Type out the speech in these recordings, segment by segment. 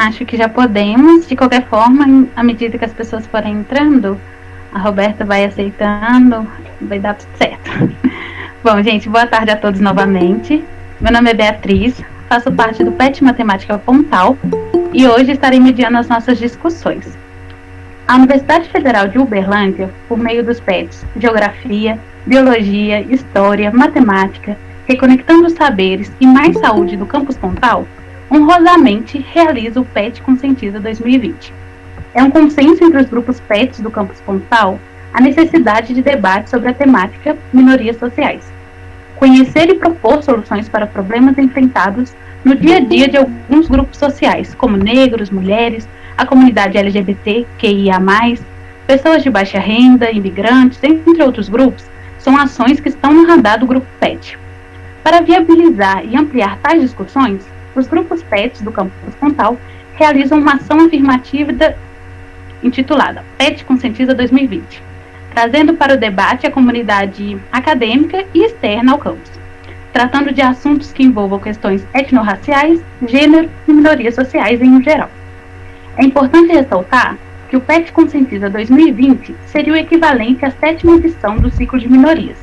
Acho que já podemos. De qualquer forma, à medida que as pessoas forem entrando, a Roberta vai aceitando, vai dar tudo certo. Bom, gente, boa tarde a todos novamente. Meu nome é Beatriz, faço parte do PET Matemática Pontal e hoje estarei mediando as nossas discussões. A Universidade Federal de Uberlândia, por meio dos PETs Geografia, Biologia, História, Matemática, Reconectando os Saberes e Mais Saúde do Campus Pontal, honrosamente realiza o PET Conscientiza 2020. É um consenso entre os grupos PETs do Campus Pontal a necessidade de debate sobre a temática minorias sociais. Conhecer e propor soluções para problemas enfrentados no dia a dia de alguns grupos sociais, como negros, mulheres, a comunidade LGBTQIA+, pessoas de baixa renda, imigrantes, entre outros grupos, são ações que estão no radar do grupo PET. Para viabilizar e ampliar tais discussões, os grupos PETs do Campus Pontal realizam uma ação afirmativa intitulada PET Conscientiza 2020, trazendo para o debate a comunidade acadêmica e externa ao campus, tratando de assuntos que envolvam questões etnorraciais, gênero e minorias sociais em geral. É importante ressaltar que o PET Conscientiza 2020 seria o equivalente à 7ª edição do ciclo de minorias,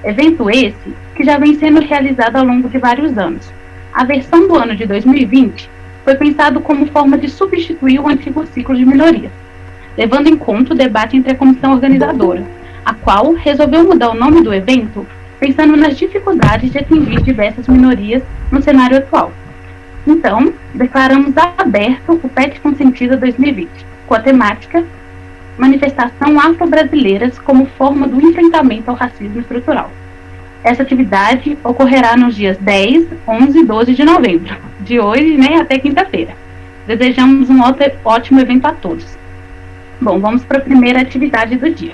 evento esse que já vem sendo realizado ao longo de vários anos. A versão do ano de 2020 foi pensado como forma de substituir o antigo ciclo de minorias, levando em conta o debate entre a comissão organizadora, a qual resolveu mudar o nome do evento pensando nas dificuldades de atingir diversas minorias no cenário atual. Então, declaramos aberto o PET Conscientiza 2020, com a temática Manifestação Afro-Brasileiras como forma do enfrentamento ao racismo estrutural. Essa atividade ocorrerá nos dias 10, 11 e 12 de novembro, de hoje, até quinta-feira. Desejamos um ótimo evento a todos. Bom, vamos para a primeira atividade do dia.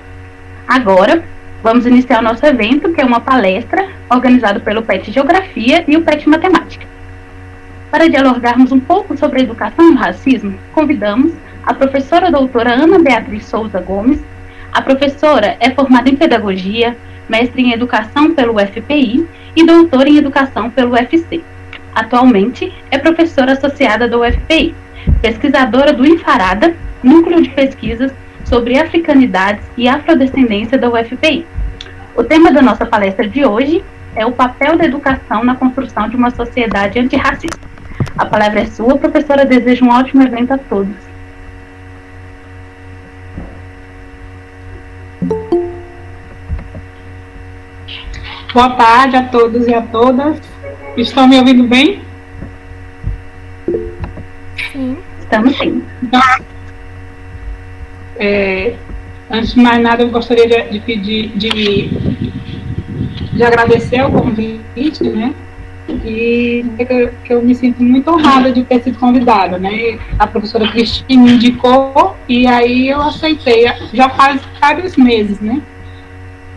Agora, vamos iniciar o nosso evento, que é uma palestra organizada pelo PET Geografia e o PET Matemática. Para dialogarmos um pouco sobre a educação e o racismo, convidamos a professora doutora Ana Beatriz Souza Gomes. A professora é formada em Pedagogia, mestre em Educação pelo UFPI e doutora em Educação pelo UFC. Atualmente, é professora associada do UFPI, pesquisadora do IFARADA, Núcleo de Pesquisas sobre Africanidades e Afrodescendência da UFPI. O tema da nossa palestra de hoje é o papel da educação na construção de uma sociedade antirracista. A palavra é sua, professora. Desejo um ótimo evento a todos. Boa tarde a todos e a todas. Estão me ouvindo bem? Sim. Estamos sim. Então, antes de mais nada, eu gostaria de pedir, de agradecer o convite, e que eu me sinto muito honrada de ter sido convidada, A professora Cristina me indicou e aí eu aceitei, já faz vários meses,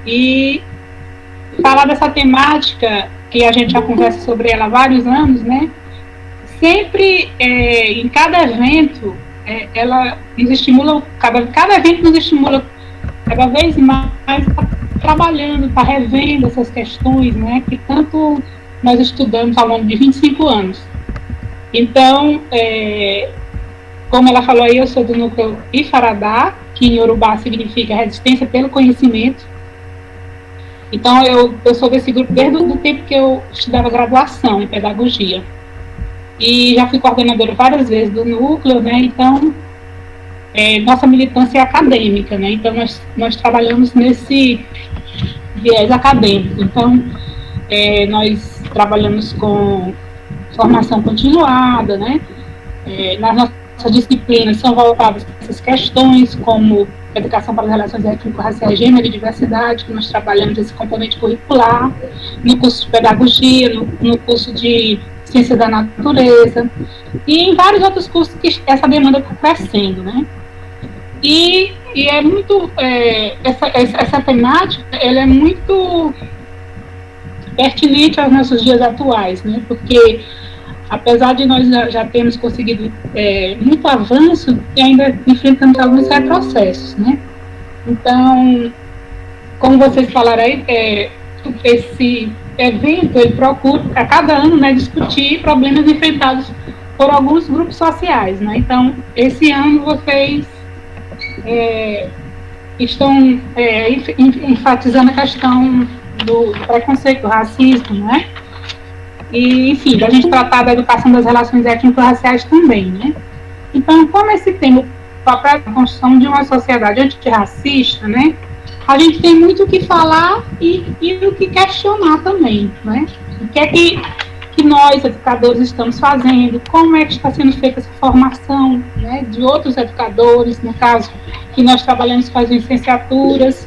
E falar dessa temática, que a gente já conversa sobre ela há vários anos, Sempre, em cada evento, ela nos estimula, cada evento nos estimula cada vez mais a trabalhando, está revendo essas questões, que tanto nós estudamos ao longo de 25 anos. Então, como ela falou aí, eu sou do núcleo IFARADA, que em Yorubá significa Resistência pelo Conhecimento. Então, eu sou desse grupo desde o tempo que eu estudava graduação em Pedagogia. E já fui coordenadora várias vezes do núcleo, Então, nossa militância é acadêmica, Então, nós trabalhamos nesse viés acadêmico. Então, nós trabalhamos com formação continuada, Nas nossas disciplinas são voltadas para essas questões, como Educação para as Relações Étnico-Raciais, Gênero e Diversidade, que nós trabalhamos esse componente curricular, no curso de Pedagogia, no curso de Ciências da Natureza, e em vários outros cursos que essa demanda está crescendo, E é muito, essa temática, ela é muito pertinente aos nossos dias atuais, Porque, apesar de nós já termos conseguido muito avanço, ainda enfrentamos alguns retrocessos, Então, como vocês falaram aí, esse evento, ele procura, a cada ano, discutir problemas enfrentados por alguns grupos sociais, né? Então, esse ano vocês estão enfatizando a questão do preconceito, do racismo, né? E, enfim, da gente tratar da educação das relações étnico-raciais também, né? Então, como esse tema, o papel da construção de uma sociedade antirracista, né? A gente tem muito o que falar e o que questionar também, né? O que é que nós, educadores, estamos fazendo, como é que está sendo feita essa formação, né, de outros educadores, no caso, que nós trabalhamos com as licenciaturas,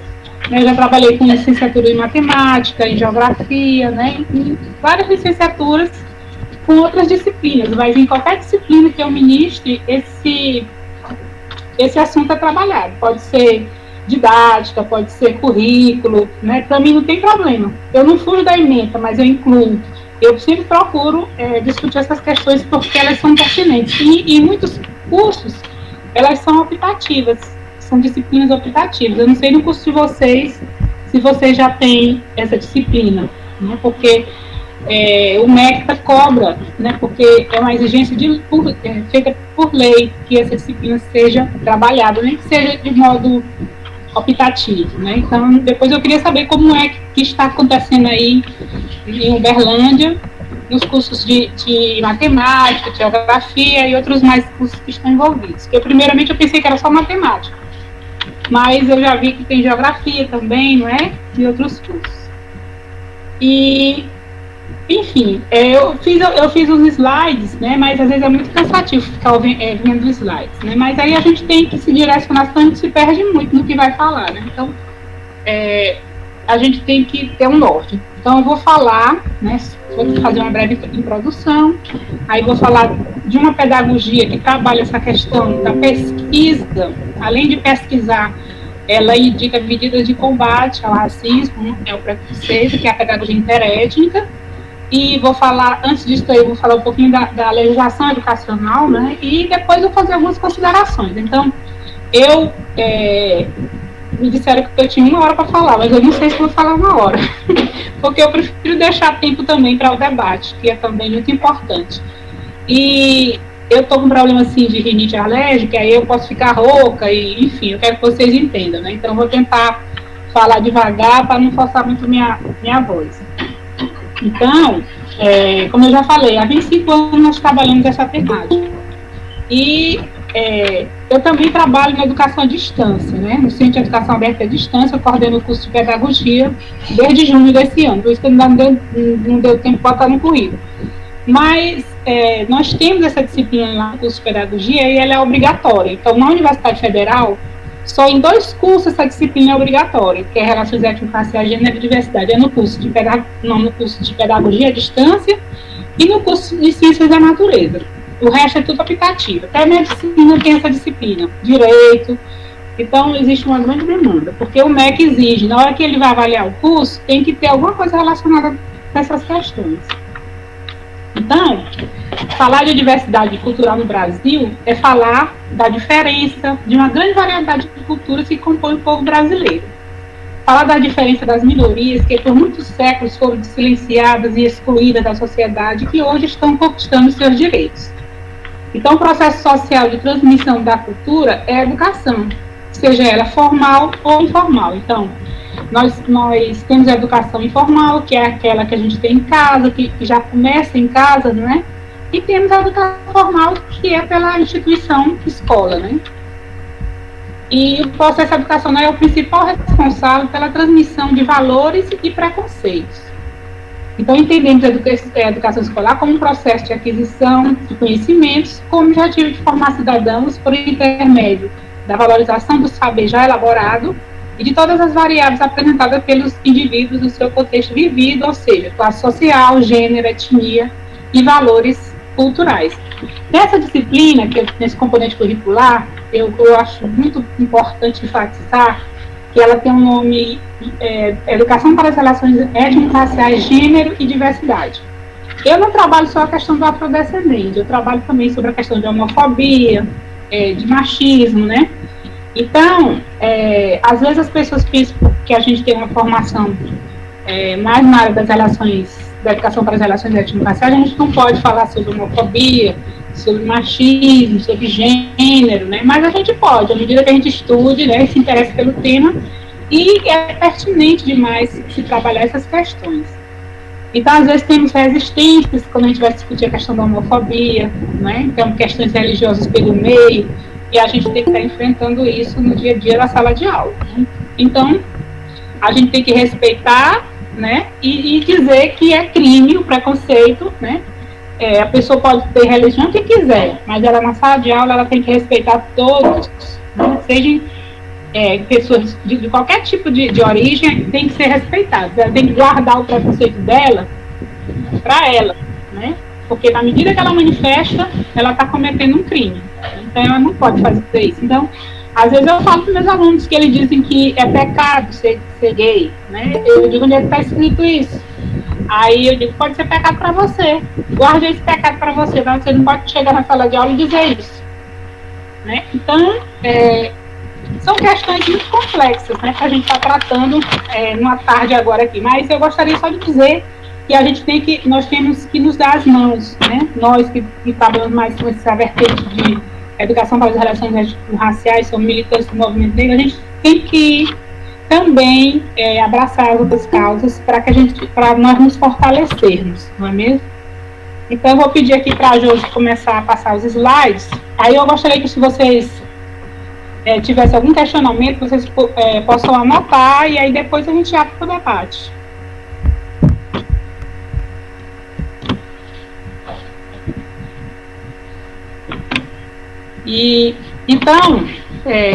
né, eu já trabalhei com licenciatura em matemática, em geografia, né, em várias licenciaturas com outras disciplinas, mas em qualquer disciplina que eu ministre, esse assunto é trabalhado, pode ser didática, pode ser currículo, né, para mim não tem problema, eu não fujo da ementa, mas eu incluo. Eu sempre procuro discutir essas questões porque elas são pertinentes. E em muitos cursos, elas são optativas, são disciplinas optativas. Eu não sei no curso de vocês, se vocês já têm essa disciplina, né? Porque o MEC cobra, né? Porque é uma exigência feita por lei que essa disciplina seja trabalhada, nem que seja de modo optativo, né? Então, depois eu queria saber como é que está acontecendo aí em Uberlândia, nos cursos de matemática, de geografia e outros mais cursos que estão envolvidos. Porque, primeiramente, eu pensei que era só matemática, mas eu já vi que tem geografia também, não é? E outros cursos. E, enfim, eu fiz os slides, né? Mas às vezes é muito cansativo ficar vendo os slides, né? Mas aí a gente tem que se direcionar, senão a gente se perde muito no que vai falar, né? Então, a gente tem que ter um norte. Então, eu vou falar, né, vou fazer uma breve introdução, aí vou falar de uma pedagogia que trabalha essa questão da pesquisa, além de pesquisar, ela indica medidas de combate ao racismo, ao preconceito, que é a pedagogia interétnica, e vou falar, antes disso aí, eu vou falar um pouquinho da legislação educacional, né, e depois eu vou fazer algumas considerações. Então, me disseram que eu tinha 1 hora para falar, mas eu não sei se vou falar 1 hora, porque eu prefiro deixar tempo também para o debate, que é também muito importante. E eu estou com um problema assim de rinite alérgica, aí eu posso ficar rouca, e enfim, eu quero que vocês entendam, né? Então eu vou tentar falar devagar para não forçar muito minha voz. Então, como eu já falei, há 25 anos nós trabalhamos essa temática. E eu também trabalho na educação à distância, né? No Centro de Educação Aberta à Distância, eu coordeno o curso de pedagogia desde junho desse ano, por isso que não deu tempo de botar no currículo. Mas nós temos essa disciplina lá no curso de pedagogia e ela é obrigatória. Então, na Universidade Federal, só em 2 cursos essa disciplina é obrigatória, que é Relações Étnico-Raciais, Gênero e Diversidade. É no curso de pedagogia à distância e no curso de Ciências da Natureza. O resto é tudo optativo. Até a medicina tem essa disciplina, direito. Então, existe uma grande demanda, porque o MEC exige, na hora que ele vai avaliar o curso, tem que ter alguma coisa relacionada com essas questões. Então, falar de diversidade cultural no Brasil é falar da diferença de uma grande variedade de culturas que compõem o povo brasileiro. Falar da diferença das minorias que por muitos séculos foram silenciadas e excluídas da sociedade, que hoje estão conquistando seus direitos. Então, o processo social de transmissão da cultura é a educação, seja ela formal ou informal. Então, nós temos a educação informal, que é aquela que a gente tem em casa, que já começa em casa, não é? E temos a educação formal, que é pela instituição escola, né? E o processo educacional é o principal responsável pela transmissão de valores e preconceitos. Então, entendemos a educação escolar como um processo de aquisição de conhecimentos com o objetivo de formar cidadãos por intermédio da valorização do saber já elaborado e de todas as variáveis apresentadas pelos indivíduos no seu contexto vivido, ou seja, classe social, gênero, etnia e valores culturais. Nessa disciplina, nesse componente curricular, eu acho muito importante enfatizar que ela tem um nome, Educação para as Relações Étnico-Raciais, Gênero e Diversidade. Eu não trabalho só a questão do afrodescendente, eu trabalho também sobre a questão de homofobia, de machismo, né? Então, às vezes as pessoas pensam que a gente tem uma formação mais na área das relações, da educação para as relações étnico-raciais, a gente não pode falar sobre homofobia, sobre machismo, sobre gênero, né? Mas a gente pode, à medida que a gente estude, né, se interessa pelo tema, e é pertinente demais se trabalhar essas questões. Então, às vezes, temos resistências quando a gente vai discutir a questão da homofobia, né? Então, questões religiosas pelo meio, e a gente tem que estar enfrentando isso no dia a dia da sala de aula. Né? Então, a gente tem que respeitar, né? E dizer que é crime o preconceito, né? A pessoa pode ter religião que quiser, mas ela na sala de aula ela tem que respeitar todos, né? Sejam pessoas de qualquer tipo de origem, tem que ser respeitadas. Ela tem que guardar o preconceito dela para ela, né? Porque na medida que ela manifesta, ela está cometendo um crime. Então ela não pode fazer isso. Então, às vezes eu falo para meus alunos que eles dizem que é pecado ser gay, né? Eu digo, onde é que está escrito isso? Aí eu digo, pode ser pecado para você. Guarde esse pecado para você, tá? Você não pode chegar na sala de aula e dizer isso, né? Então, são questões muito complexas, né, que a gente está tratando numa tarde agora aqui. Mas eu gostaria só de dizer que nós temos que nos dar as mãos, né? Nós que trabalhamos mais com essa vertente de educação para as relações raciais, somos militantes do movimento negro, a gente tem que também abraçar as outras causas para nós nos fortalecermos, não é mesmo? Então eu vou pedir aqui para a Josi começar a passar os slides. Aí eu gostaria que, se vocês tivesse algum questionamento, vocês possam anotar, e aí depois a gente abre para o debate. Então,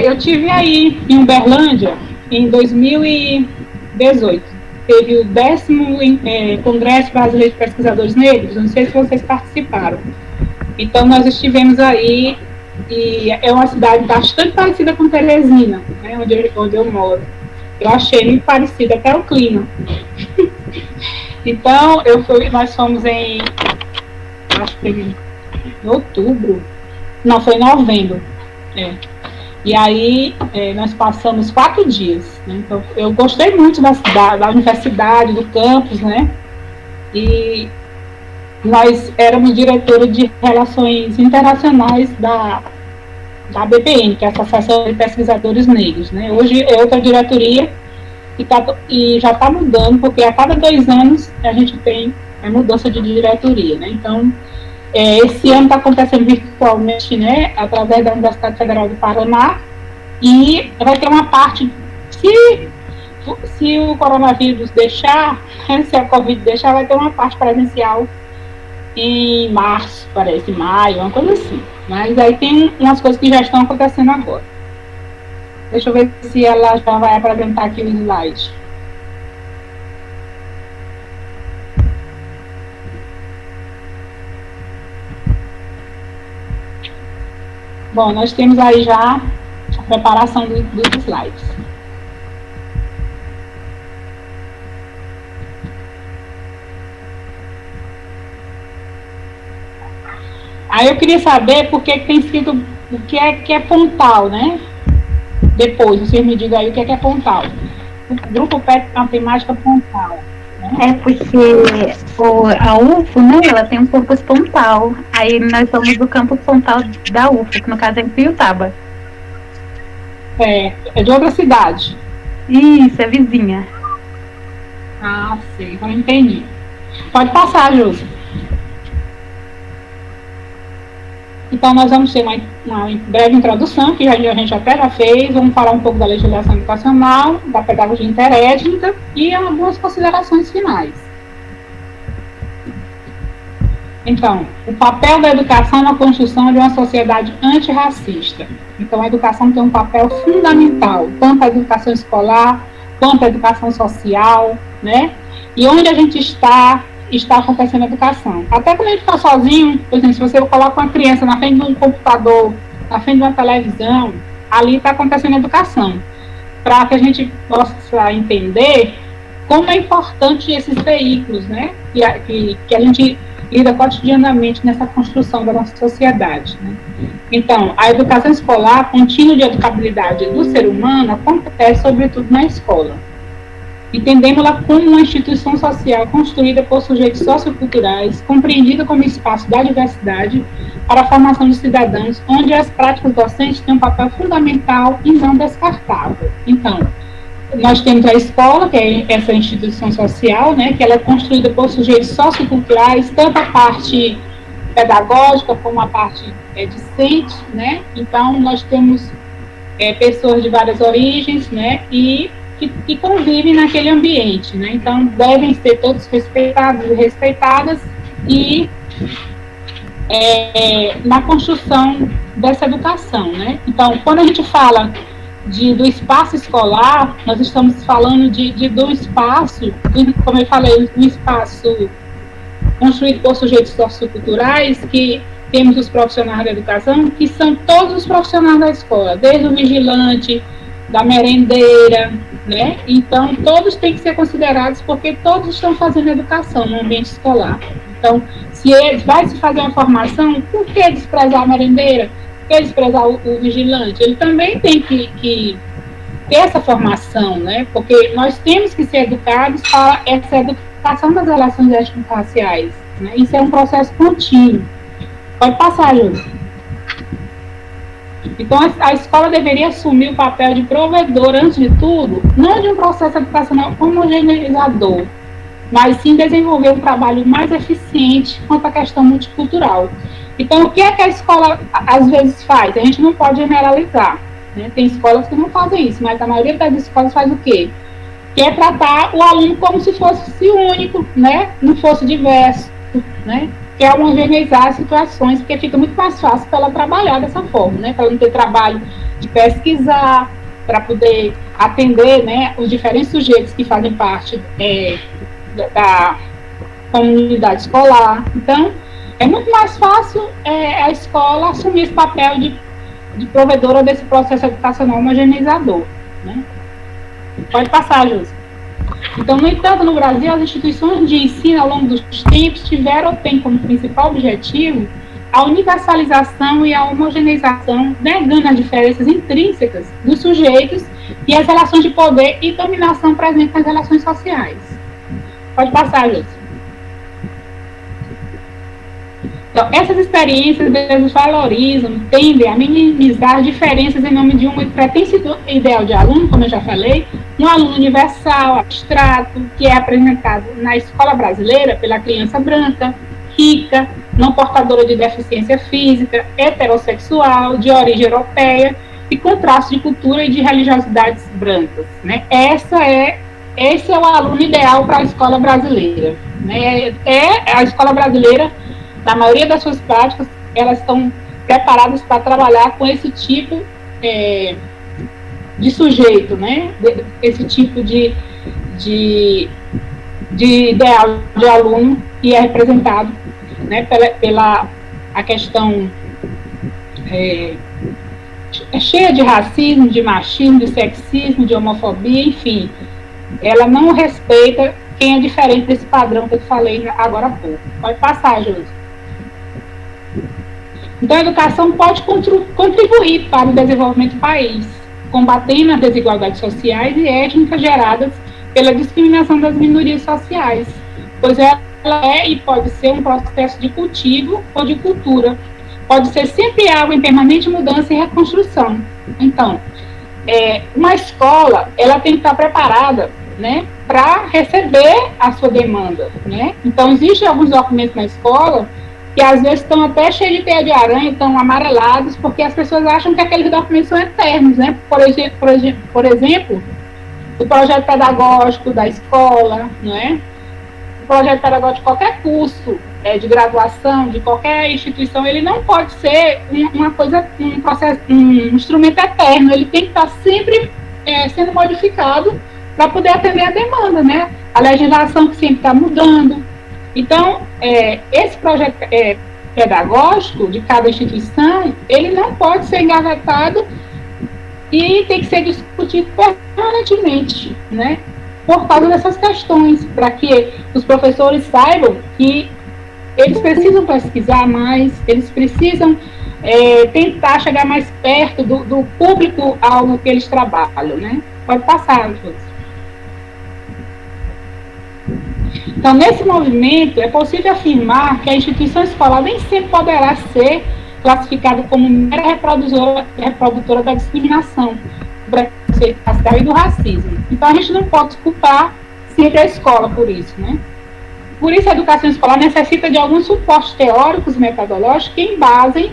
eu tive aí em Uberlândia, em 2018, teve o 10º Congresso Brasileiro de Pesquisadores Negros, não sei se vocês participaram. Então, nós estivemos aí, e é uma cidade bastante parecida com Teresina, né, onde eu moro. Eu achei muito parecido, até o clima. Então, nós fomos acho que em outubro, não, foi em novembro. E aí, nós passamos 4 dias. Né? Então, eu gostei muito da universidade, do campus, né? E nós éramos diretora de Relações Internacionais da ABPN, que é a Associação de Pesquisadores Negros, né? Hoje é outra diretoria e já está mudando, porque a cada 2 anos a gente tem a mudança de diretoria, né? Então, esse ano está acontecendo virtualmente, né, através da Universidade Federal do Paraná, e vai ter uma parte, se o coronavírus deixar, se a Covid deixar, vai ter uma parte presencial em março, parece, maio, uma coisa assim. Mas aí tem umas coisas que já estão acontecendo agora. Deixa eu ver se ela já vai apresentar aqui o slide. Bom, nós temos aí já a preparação dos slides. Aí eu queria saber por que tem escrito o que é Pontal, né? Depois, vocês me digam aí o que é Pontal. O Grupo PET Matemática Pontal. Né? Porque a UFO, né, ela tem um campus Pontal. Aí nós somos do campus Pontal da UFO, que no caso é em Piutaba. É de outra cidade. Isso, é vizinha. Ah, sei, então entendi. Pode passar, Júlia. Então, nós vamos ter uma breve introdução, que a gente até já fez, vamos falar um pouco da legislação educacional, da pedagogia interétnica e algumas considerações finais. Então, o papel da educação na construção de uma sociedade antirracista. Então, a educação tem um papel fundamental, tanto a educação escolar, quanto a educação social, né? E onde a gente está acontecendo a educação. Até quando a gente está sozinho, por exemplo, se você coloca uma criança na frente de um computador, na frente de uma televisão, ali está acontecendo a educação. Para que a gente possa entender como é importante esses veículos, né? Que a gente lida cotidianamente nessa construção da nossa sociedade. Né? Então, a educação escolar, contínuo de educabilidade do ser humano, acontece sobretudo na escola. Entendemos-la como uma instituição social construída por sujeitos socioculturais, compreendida como espaço da diversidade para a formação de cidadãos, onde as práticas docentes têm um papel fundamental e não descartável. Então, nós temos a escola, que é essa instituição social, né, que ela é construída por sujeitos socioculturais, tanto a parte pedagógica como a parte discente, né? Então, nós temos pessoas de várias origens, né, e que convivem naquele ambiente, né? Então, devem ser todos respeitados e respeitadas e na construção dessa educação, né? Então, quando a gente fala do espaço escolar, nós estamos falando do espaço, como eu falei, um espaço construído por sujeitos socioculturais, que temos os profissionais da educação, que são todos os profissionais da escola, desde o vigilante, da merendeira, né? Então, todos têm que ser considerados, porque todos estão fazendo educação no ambiente escolar. Então, se vai se fazer uma formação, por que desprezar a merendeira? Por que desprezar o vigilante? Ele também tem que ter essa formação, né? Porque nós temos que ser educados para essa educação das relações étnico-raciais, né? Isso é um processo contínuo. Pode passar, Júlia. Então, a escola deveria assumir o papel de provedor, antes de tudo, não de um processo educacional homogeneizador, mas sim desenvolver um trabalho mais eficiente quanto à questão multicultural. Então, o que é que a escola, às vezes, faz? A gente não pode generalizar, né? Tem escolas que não fazem isso, mas a maioria das escolas faz o quê? Que é tratar o aluno como se fosse único, né? Não fosse diverso, né? Que é homogeneizar as situações, porque fica muito mais fácil para ela trabalhar dessa forma, né? Para ela não ter trabalho de pesquisar, para poder atender, né, os diferentes sujeitos que fazem parte da comunidade escolar. Então, é muito mais fácil a escola assumir esse papel de provedora desse processo educacional homogeneizador, né? Pode passar, Júlia. Então, no entanto, no Brasil, as instituições de ensino ao longo dos tempos tiveram ou têm como principal objetivo a universalização e a homogeneização, negando as diferenças intrínsecas dos sujeitos e as relações de poder e dominação presentes nas relações sociais. Pode passar, Júlia. Então, essas experiências desvalorizam, tendem a minimizar diferenças em nome de um pretensivo ideal de aluno, como eu já falei, um aluno universal, abstrato, que é apresentado na escola brasileira pela criança branca, rica, não portadora de deficiência física, heterossexual, de origem europeia e com traços de cultura e de religiosidades brancas, né? Esse é o aluno ideal para a escola brasileira, né? A escola brasileira, na maioria das suas práticas, elas estão preparadas para trabalhar com esse tipo de sujeito, né? Esse tipo de ideal de aluno que é representado, né, pela a questão cheia de racismo, de machismo, de sexismo, de homofobia, enfim. Ela não respeita quem é diferente desse padrão que eu falei agora há pouco. Pode passar, Josi. Então, a educação pode contribuir para o desenvolvimento do país, combatendo as desigualdades sociais e étnicas geradas pela discriminação das minorias sociais, pois ela é e pode ser um processo de cultivo ou de cultura. Pode ser sempre algo em permanente mudança e reconstrução. Então, uma escola, ela tem que estar preparada, né, para receber a sua demanda, né? Então, existem alguns documentos na escola que às vezes estão até cheios de teia de aranha, estão amarelados, porque as pessoas acham que aqueles documentos são eternos, né? Por exemplo, o projeto pedagógico da escola, não é? O projeto pedagógico de qualquer curso de graduação, de qualquer instituição, ele não pode ser um instrumento eterno, ele tem que estar sempre sendo modificado para poder atender a demanda, né? A legislação que sempre está mudando. Então, esse projeto pedagógico de cada instituição, ele não pode ser engavetado e tem que ser discutido permanentemente, né? Por causa dessas questões, para que os professores saibam que eles precisam pesquisar mais, eles precisam tentar chegar mais perto do público ao que eles trabalham, né? Pode passar, Júlia. Então, nesse movimento, é possível afirmar que a instituição escolar nem sempre poderá ser classificada como mera reprodutora da discriminação, do preconceito racial e do racismo. Então, a gente não pode culpar sempre a escola por isso, né? Por isso, a educação escolar necessita de alguns suportes teóricos e metodológicos que embasem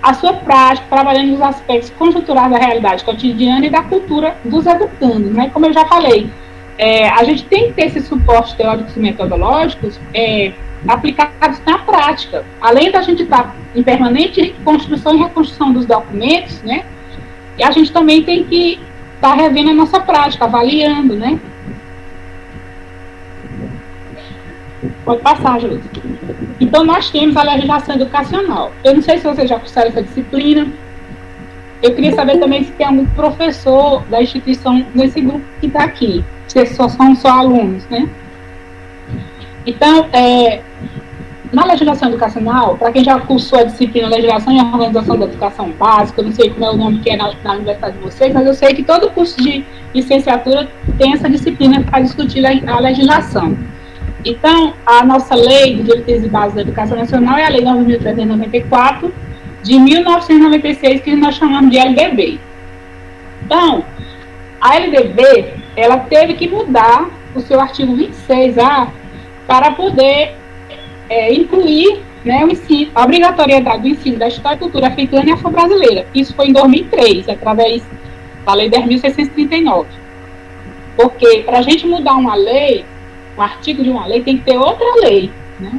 a sua prática, trabalhando nos aspectos conjunturais da realidade cotidiana e da cultura dos educandos, né? Como eu já falei, a gente tem que ter esses suportes teóricos e metodológicos aplicados na prática. Além da gente estar em permanente construção e reconstrução dos documentos, né? E a gente também tem que estar revendo a nossa prática, avaliando, né? Pode passar, Júlia. Então, nós temos a legislação educacional. Eu não sei se vocês já cursaram essa disciplina. Eu queria saber também se tem algum professor da instituição nesse grupo que está aqui. Se são só alunos, né? Então, na legislação educacional, para quem já cursou a disciplina Legislação e Organização da Educação Básica, eu não sei como é o nome que é na universidade de vocês, mas eu sei que todo curso de licenciatura tem essa disciplina para discutir a legislação. Então, a nossa lei de diretrizes e bases da educação nacional é a Lei 9.394, de 1996, que nós chamamos de LDB. Então, a LDB, ela teve que mudar o seu artigo 26A para poder incluir, né, o ensino, a obrigatoriedade do ensino da história e cultura africana e afro-brasileira. Isso foi em 2003, através da Lei 10.639. Porque, para a gente mudar uma lei, um artigo de uma lei, tem que ter outra lei, né?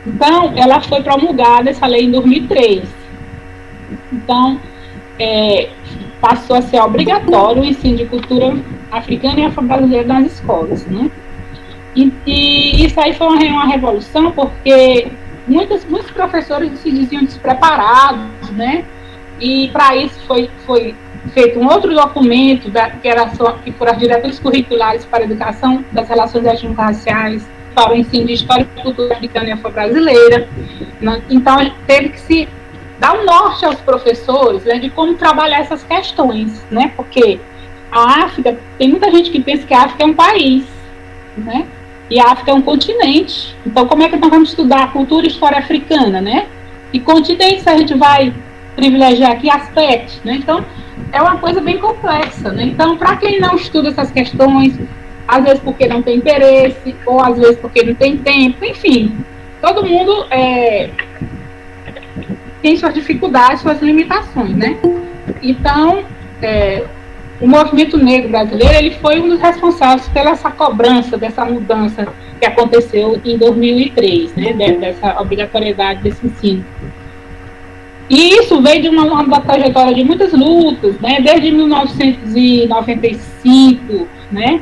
Então, ela foi promulgada, essa lei, em 2003. Então, passou a ser obrigatório o ensino de cultura africana e afro-brasileira nas escolas, né? E isso aí foi uma revolução, porque muitos professores se diziam despreparados, né? E para isso foi feito um outro documento, que foram as diretrizes curriculares para a educação das relações étnico-raciais, para o ensino de história e cultura africana e afro-brasileira. Então, teve que se dar um norte aos professores, né, de como trabalhar essas questões, né? Porque a África, tem muita gente que pensa que a África é um país, né? E a África é um continente. Então, como é que nós vamos estudar a cultura e história africana, né? E continentes a gente vai privilegiar aqui aspectos, né? Então, é uma coisa bem complexa, né? Então, para quem não estuda essas questões, às vezes porque não tem interesse, ou às vezes porque não tem tempo, enfim, todo mundo tem suas dificuldades, suas limitações, né? Então, o movimento negro brasileiro, ele foi um dos responsáveis pela essa cobrança, dessa mudança que aconteceu em 2003, né? Dessa obrigatoriedade desse ensino. E isso veio de uma trajetória de muitas lutas, né? Desde 1995, né?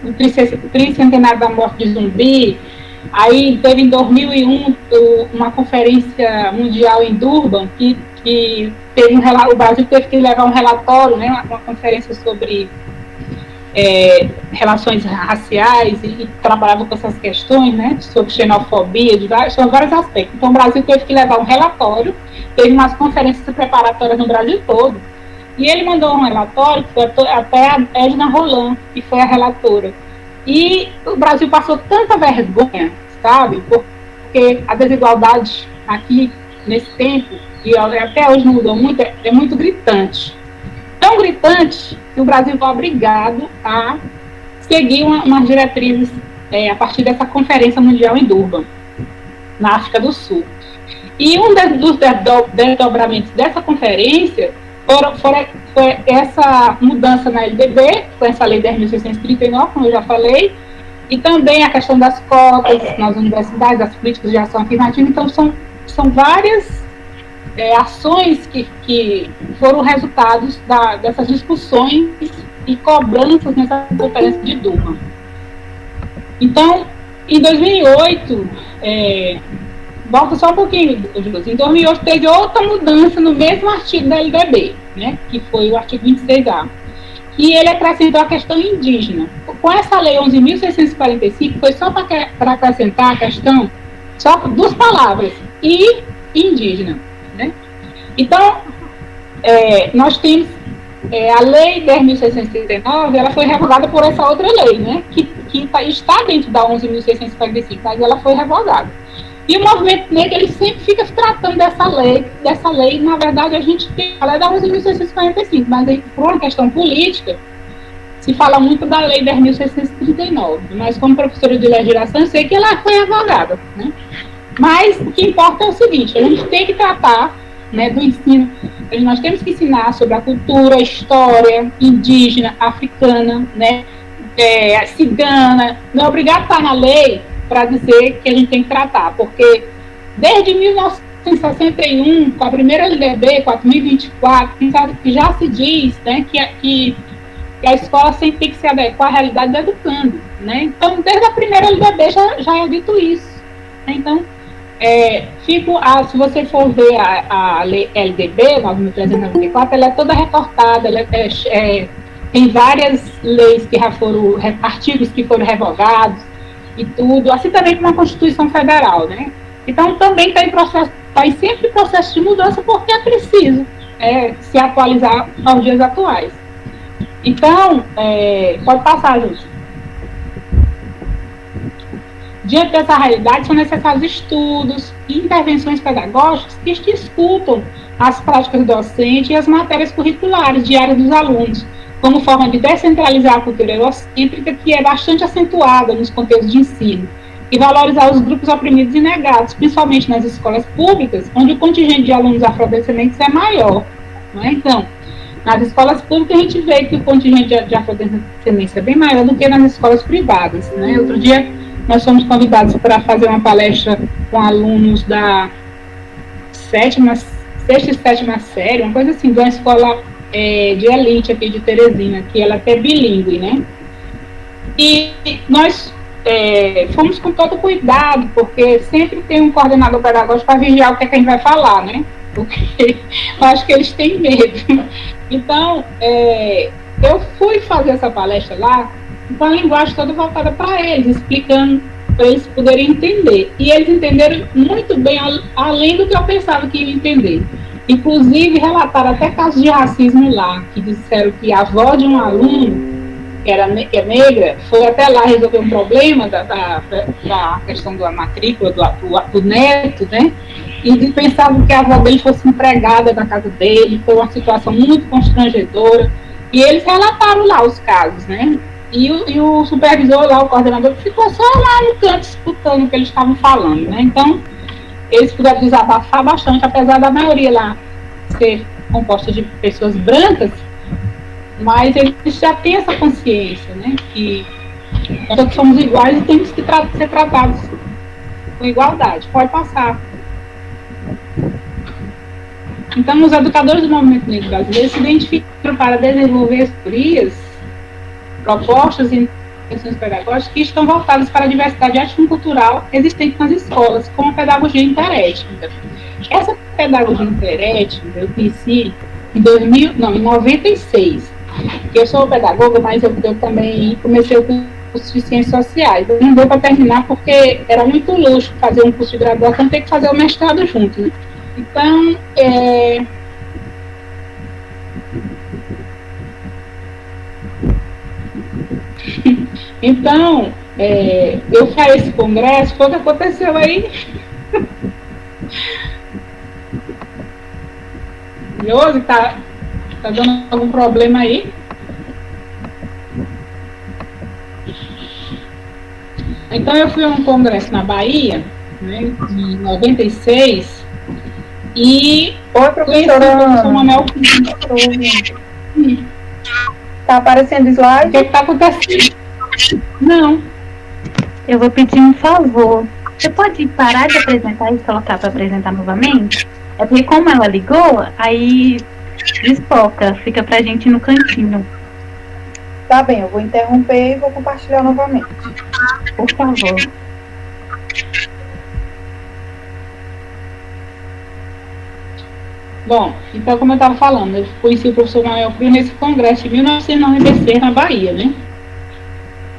O tricentenário da morte de Zumbi. Aí teve em 2001 uma conferência mundial em Durban, que teve o Brasil teve que levar um relatório, né? Uma conferência sobre relações raciais e trabalhava com essas questões, né, sobre xenofobia, sobre vários aspectos. Então, o Brasil teve que levar um relatório, teve umas conferências preparatórias no Brasil todo, e ele mandou um relatório, que foi até a Edna Roland, que foi a relatora. E o Brasil passou tanta vergonha, sabe, porque a desigualdade aqui, nesse tempo, e até hoje não mudou muito, é muito gritante. Tão gritante que o Brasil foi obrigado a seguir umas diretrizes a partir dessa conferência mundial em Durban, na África do Sul. E um dos desdobramentos dessa conferência foi essa mudança na LDB, com essa lei 10.639, como eu já falei, e também a questão das cotas nas universidades, das políticas de ação afirmativa. Então, são várias ações que foram resultados dessas discussões e cobranças nessa conferência de Durban. Então, em 2008, volta só um pouquinho, em 2008 teve outra mudança no mesmo artigo da LDB, né, que foi o artigo 26A, e ele acrescentou a questão indígena. Com essa lei 11.645, foi só para acrescentar a questão, só duas palavras, e indígena. Né? Então, nós temos a lei 10.639, ela foi revogada por essa outra lei, né? Que que está dentro da 11.645, mas ela foi revogada. E o movimento negro, ele sempre fica tratando dessa lei, na verdade, a gente tem a lei da 11.645, mas aí, por uma questão política, se fala muito da lei 10.639, mas como professora de legislação, eu sei que ela foi revogada, né? Mas o que importa é o seguinte, a gente tem que tratar, né, do ensino, nós temos que ensinar sobre a cultura, a história indígena, africana, né, cigana, não é obrigado a estar na lei para dizer que a gente tem que tratar, porque desde 1961, com a primeira LDB, 4.024, que já se diz, né, que a escola sempre tem que se adequar à realidade do educando, né? Então, desde a primeira LDB já é dito isso. Então, se você for ver a LDB, 9.394, ela é toda recortada, tem várias leis que já foram, artigos que foram revogados e tudo, assim também como a Constituição Federal, né? Então, também está em sempre processo de mudança, porque é preciso se atualizar aos dias atuais. Então, pode passar, Júlio. Diante dessa realidade, são necessários estudos e intervenções pedagógicas que discutam as práticas docentes e as matérias curriculares diárias dos alunos, como forma de descentralizar a cultura eurocêntrica, que é bastante acentuada nos contextos de ensino, e valorizar os grupos oprimidos e negados, principalmente nas escolas públicas, onde o contingente de alunos afrodescendentes é maior. Não é? Então, nas escolas públicas, a gente vê que o contingente de afrodescendência é bem maior do que nas escolas privadas. Né? Outro dia, nós fomos convidados para fazer uma palestra com alunos da sexta e sétima série, uma coisa assim, de uma escola de elite aqui de Teresina, que ela é bilíngue, né? E nós fomos com todo cuidado, porque sempre tem um coordenador pedagógico para vigiar o que a gente vai falar, né? Porque eu acho que eles têm medo. Então, eu fui fazer essa palestra lá com a linguagem toda voltada para eles, explicando para eles poderem entender. E eles entenderam muito bem, além do que eu pensava que iam entender. Inclusive, relataram até casos de racismo lá, que disseram que a avó de um aluno, que é negra, foi até lá resolver um problema da questão da matrícula do neto, né? E pensavam que a avó dele fosse empregada na casa dele, foi uma situação muito constrangedora. E eles relataram lá os casos, né? E o supervisor lá, o coordenador, ficou só lá no canto escutando o que eles estavam falando, né? Então, eles puderam desabafar bastante, apesar da maioria lá ser composta de pessoas brancas, mas eles já têm essa consciência, né? Que nós todos somos iguais e temos que ser tratados com igualdade. Pode passar. Então, os educadores do movimento negro brasileiro se identificam para desenvolver teorias, propostas e intervenções pedagógicas que estão voltadas para a diversidade étnico-cultural existente nas escolas, como a pedagogia interétnica. Essa pedagogia interétnica eu conheci em 96. Eu sou pedagoga, mas eu também comecei o curso de Ciências Sociais. Não deu para terminar porque era muito luxo fazer um curso de graduação, ter que fazer o mestrado junto, né? Então, eu fui a esse congresso, foi o que aconteceu aí. Josi, tá dando algum problema aí? Então, eu fui a um congresso na Bahia, né, em 96, e oi, professora. Professor Manuel. Tá aparecendo slide? O que está acontecendo? Não. Eu vou pedir um favor. Você pode parar de apresentar e colocar para apresentar novamente? É porque como ela ligou, aí desfoca, fica pra gente no cantinho. Tá bem, eu vou interromper e vou compartilhar novamente. Por favor. Bom, então, como eu estava falando, eu conheci o professor Manuel Frio nesse congresso de 1996 na Bahia, né?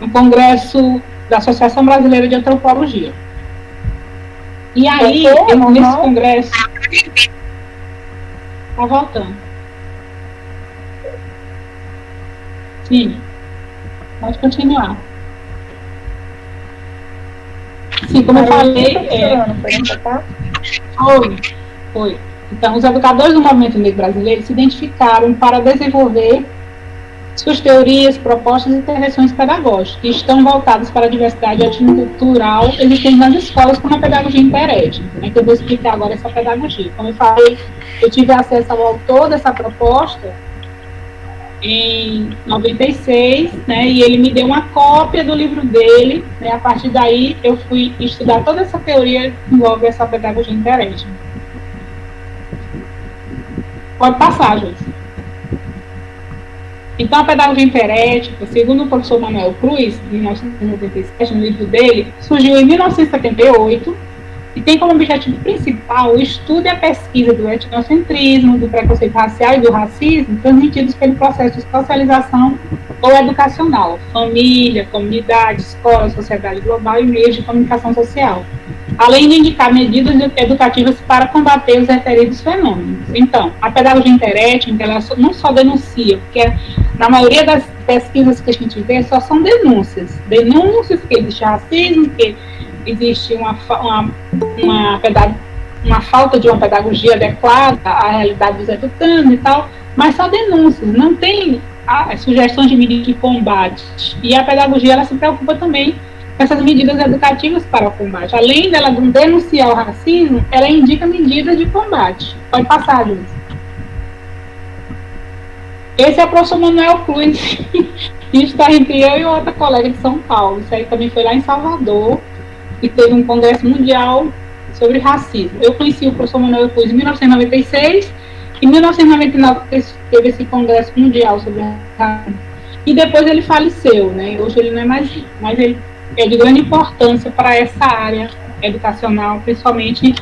Um congresso da Associação Brasileira de Antropologia. E aí, nesse congresso... Está voltando. Sim. Pode continuar. Sim, como eu falei, Professora, foi nessa parte? foi. Então, os educadores do movimento negro brasileiro se identificaram para desenvolver suas teorias, propostas e intervenções pedagógicas, que estão voltadas para a diversidade étnico-cultural existente nas escolas, como a pedagogia interétnica, né, que eu vou explicar agora essa pedagogia. Como eu falei, eu tive acesso ao autor dessa proposta em 96, né, e ele me deu uma cópia do livro dele, né, a partir daí eu fui estudar toda essa teoria que envolve essa pedagogia interétnica. Pode passar, Joyce. Então, a pedagogia interética, segundo o professor Manuel Cruz, em 1997, no livro dele, surgiu em 1978 e tem como objetivo principal o estudo e a pesquisa do etnocentrismo, do preconceito racial e do racismo transmitidos pelo processo de socialização ou educacional, família, comunidade, escola, sociedade global e meios de comunicação social, além de indicar medidas educativas para combater os referidos fenômenos. Então, a pedagogia interétnica, ela não só denuncia, porque na maioria das pesquisas que a gente vê só são denúncias que existe racismo, que existe uma falta de uma pedagogia adequada à realidade dos educandos e tal, mas só denúncias, não tem sugestões de medidas de combate. E a pedagogia, ela se preocupa também com essas medidas educativas para o combate. Além dela denunciar o racismo, ela indica medidas de combate. Pode passar, Luiz. Esse é o professor Manuel Cruz, que está entre eu e outra colega de São Paulo. Isso aí também foi lá em Salvador, e teve um congresso mundial sobre racismo. Eu conheci o professor Manuel Cruz em 1996, em 1999 teve esse congresso mundial sobre racismo, e depois ele faleceu, né? Hoje ele não é mais, mas ele é de grande importância para essa área educacional, principalmente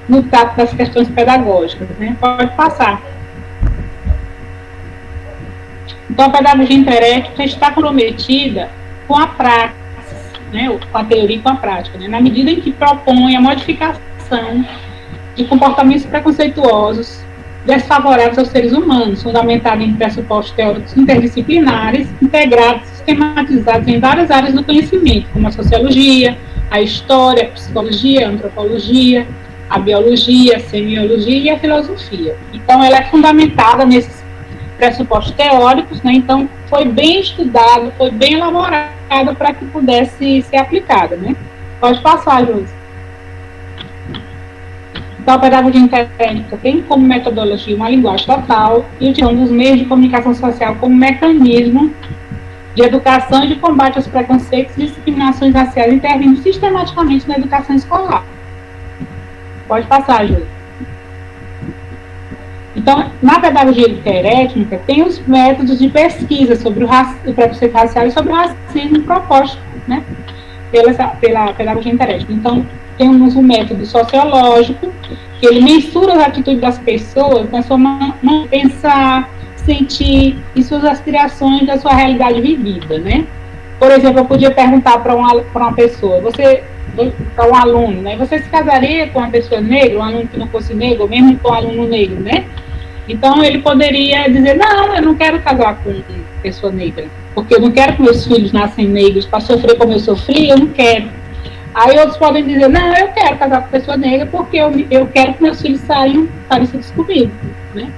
no trato das questões pedagógicas, né? Pode passar. Então, a pedagogia interética está comprometida com a prática, né, com a teoria e com a prática, né, na medida em que propõe a modificação de comportamentos preconceituosos desfavoráveis aos seres humanos, fundamentado em pressupostos teóricos interdisciplinares, integrados, sistematizados em várias áreas do conhecimento, como a sociologia, a história, a psicologia, a antropologia, a biologia, a semiologia e a filosofia. Então, ela é fundamentada nesses pressupostos teóricos, né? Então, foi bem estudado, foi bem elaborada para que pudesse ser aplicada, né? Pode passar, Júlia. Então, a pedagogia interétnica tem como metodologia uma linguagem total e utilizando os meios de comunicação social como mecanismo de educação e de combate aos preconceitos e discriminações raciais, intervindo sistematicamente na educação escolar. Pode passar, Júlia. Então, na pedagogia interétnica, tem os métodos de pesquisa sobre o preconceito racial e sobre o racismo propostos, né, pela pedagogia interétnica. Então, temos um método sociológico, que ele mensura as atitudes das pessoas na sua pensar, sentir e suas aspirações da sua realidade vivida, né? Por exemplo, eu podia perguntar para uma pessoa, para um aluno, né? Você se casaria com uma pessoa negra, um aluno que não fosse negro, ou mesmo com um aluno negro, né? Então, ele poderia dizer, não, eu não quero casar com pessoa negra, porque eu não quero que meus filhos nascem negros para sofrer como eu sofri, eu não quero. Aí outros podem dizer, não, eu quero casar com pessoa negra porque eu quero que meus filhos saiam parecidos comigo, né?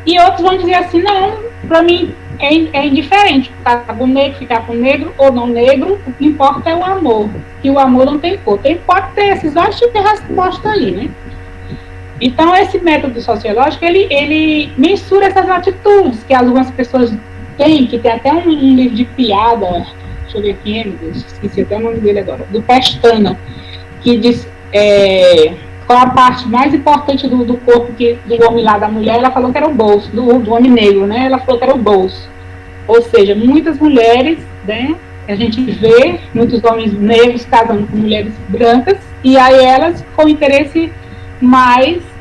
E outros vão dizer assim, não, para mim é indiferente ficar com negro, ficar com negro ou não negro, o que importa é o amor, e o amor não tem cor. Pode ter esses dois tipos de resposta aí, né? Então, esse método sociológico, ele mensura essas atitudes que algumas pessoas têm, que tem até um livro de piada, deixa eu ver quem é, meu Deus, esqueci até o nome dele agora, do Pestana, que diz qual a parte mais importante do corpo do homem lá, da mulher. Ela falou que era o bolso, do homem negro, né? Ela falou que era o bolso. Ou seja, muitas mulheres, né? A gente vê muitos homens negros casando com mulheres brancas, e aí elas com interesse mais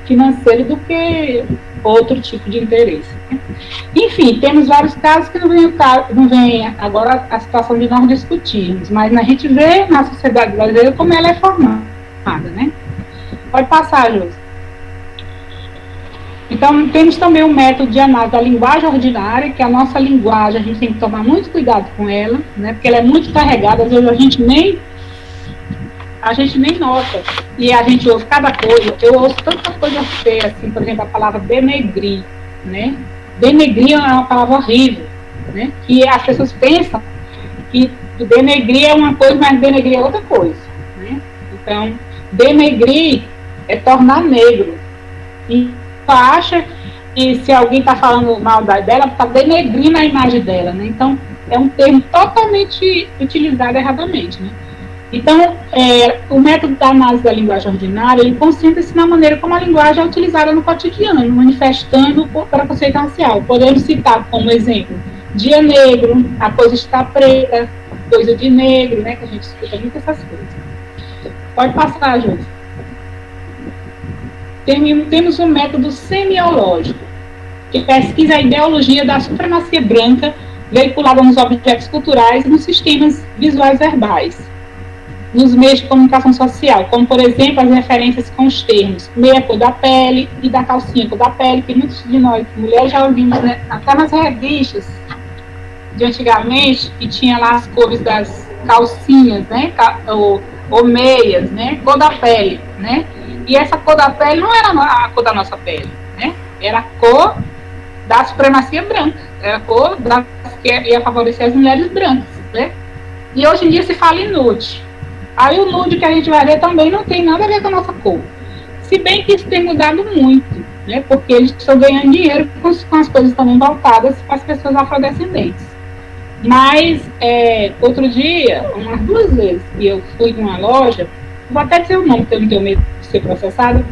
financeiro do que outro tipo de interesse. Enfim, temos vários casos que não vem agora a situação de nós discutirmos, mas a gente vê na sociedade brasileira como ela é formada, né? Pode passar, Júlia. Então, temos também um método de análise da linguagem ordinária, que a nossa linguagem, a gente tem que tomar muito cuidado com ela, né? Porque ela é muito carregada, às vezes a gente nem a gente nem nota. E a gente ouve cada coisa. Eu ouço tanta coisa feia, assim, por exemplo, a palavra denegrir, né? Denegrir é uma palavra horrível, né? Que as pessoas pensam que denegrir é uma coisa, mas denegrir é outra coisa, né? Então, denegrir é tornar negro. E acha que se alguém está falando mal dela, está denegrindo a imagem dela, né? Então, é um termo totalmente utilizado erradamente, né? Então, o método da análise da linguagem ordinária, ele concentra-se na maneira como a linguagem é utilizada no cotidiano, manifestando o preconceito racial. Podemos citar como exemplo, dia negro, a coisa está preta, coisa de negro, né? Que a gente escuta muito essas coisas. Pode passar, Júlia. Temos um método semiológico, que pesquisa a ideologia da supremacia branca veiculada nos objetos culturais e nos sistemas visuais verbais, nos meios de comunicação social, como, por exemplo, as referências com os termos meia cor da pele e da calcinha cor da pele, que muitos de nós, mulheres, já ouvimos, né? Até nas revistas de antigamente, que tinha lá as cores das calcinhas, né? Ou meias, né? Cor da pele, né? E essa cor da pele não era a cor da nossa pele, né? Era a cor da supremacia branca, era a cor que ia favorecer as mulheres brancas, né? E hoje em dia se fala em nude. Aí o nude que a gente vai ver também não tem nada a ver com a nossa cor. Se bem que isso tem mudado muito, né? Porque eles estão ganhando dinheiro com as coisas também voltadas para as pessoas afrodescendentes. Mas, outro dia, umas 2 vezes que eu fui numa loja, vou até dizer o nome, porque eu não tenho medo de ser processada,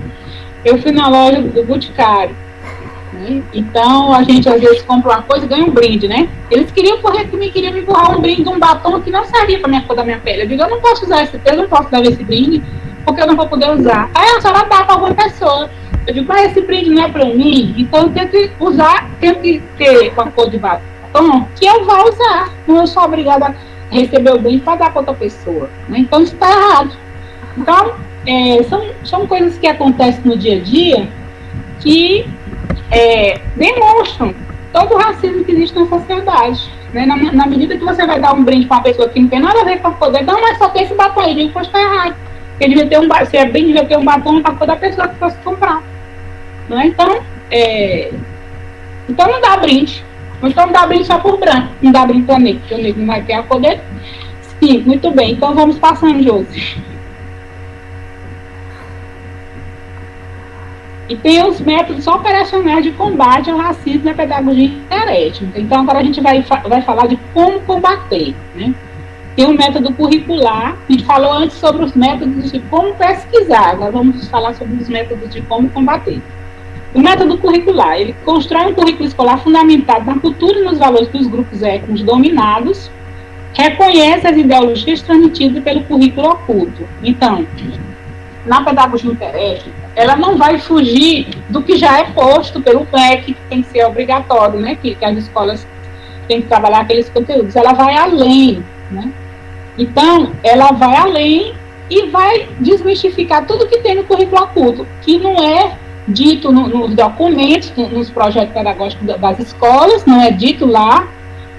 eu fui na loja do Boticário, né? Então, a gente às vezes compra uma coisa e ganha um brinde, né? Eles queriam me empurrar um brinde de um batom que não servia para a cor da minha pele. Eu digo, eu não posso usar eu não posso dar esse brinde, porque eu não vou poder usar. Aí a senhora dá para alguma pessoa. Eu digo, mas esse brinde não é para mim, então eu tenho que usar, tenho que ter com a cor de batom que eu vou usar. Não sou obrigada a receber o brinde para dar para outra pessoa, né? Então isso está errado. Então, são coisas que acontecem no dia a dia que demonstram todo o racismo que existe na sociedade, né? Na medida que você vai dar um brinde para uma pessoa que não tem nada a ver com a cor dela, não, mas só tem esse batom aí, digo, pois está errado. Porque devia ter se é bem, devia ter um batom para a cor da pessoa que fosse comprar, né? Então não dá brinde. Então não dá brinde só por branco, não dá brinde para negro, porque o negro não vai ter a cor dele. Sim, muito bem, então vamos passando, Josi. E tem os métodos operacionais de combate ao racismo na pedagogia interétnica. Então, agora a gente vai falar de como combater, né? Tem um método curricular, a gente falou antes sobre os métodos de como pesquisar, agora vamos falar sobre os métodos de como combater. O método curricular, ele constrói um currículo escolar fundamentado na cultura e nos valores dos grupos étnicos dominados, reconhece as ideologias transmitidas pelo currículo oculto. Então, na pedagogia interétnica, ela não vai fugir do que já é posto pelo PEC, que tem que ser obrigatório, né? Que as escolas têm que trabalhar aqueles conteúdos. Ela vai além, né? Então, ela vai além e vai desmistificar tudo que tem no currículo oculto, que não é dito nos documentos, nos projetos pedagógicos das escolas, não é dito lá,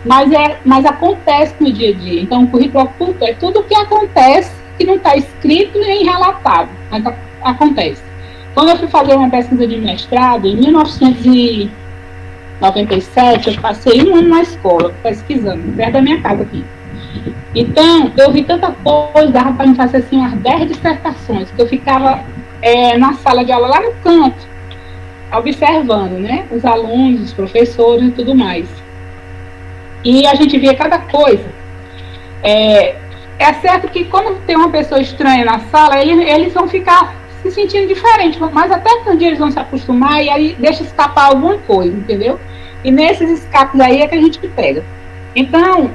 mas acontece no dia a dia. Então, o currículo oculto é tudo o que acontece, que não está escrito nem relatado, mas acontece. Quando eu fui fazer uma pesquisa de mestrado, em 1997, eu passei 1 ano na escola, pesquisando, perto da minha casa aqui. Então, eu vi tanta coisa, dava para me fazer assim umas 10 dissertações, que eu ficava na sala de aula, lá no canto, observando, né, os alunos, os professores e tudo mais. E a gente via cada coisa. É certo que quando tem uma pessoa estranha na sala, eles vão ficar se sentindo diferente, mas até que um dia eles vão se acostumar e aí deixa escapar alguma coisa, entendeu? E nesses escapes aí é que a gente pega. Então,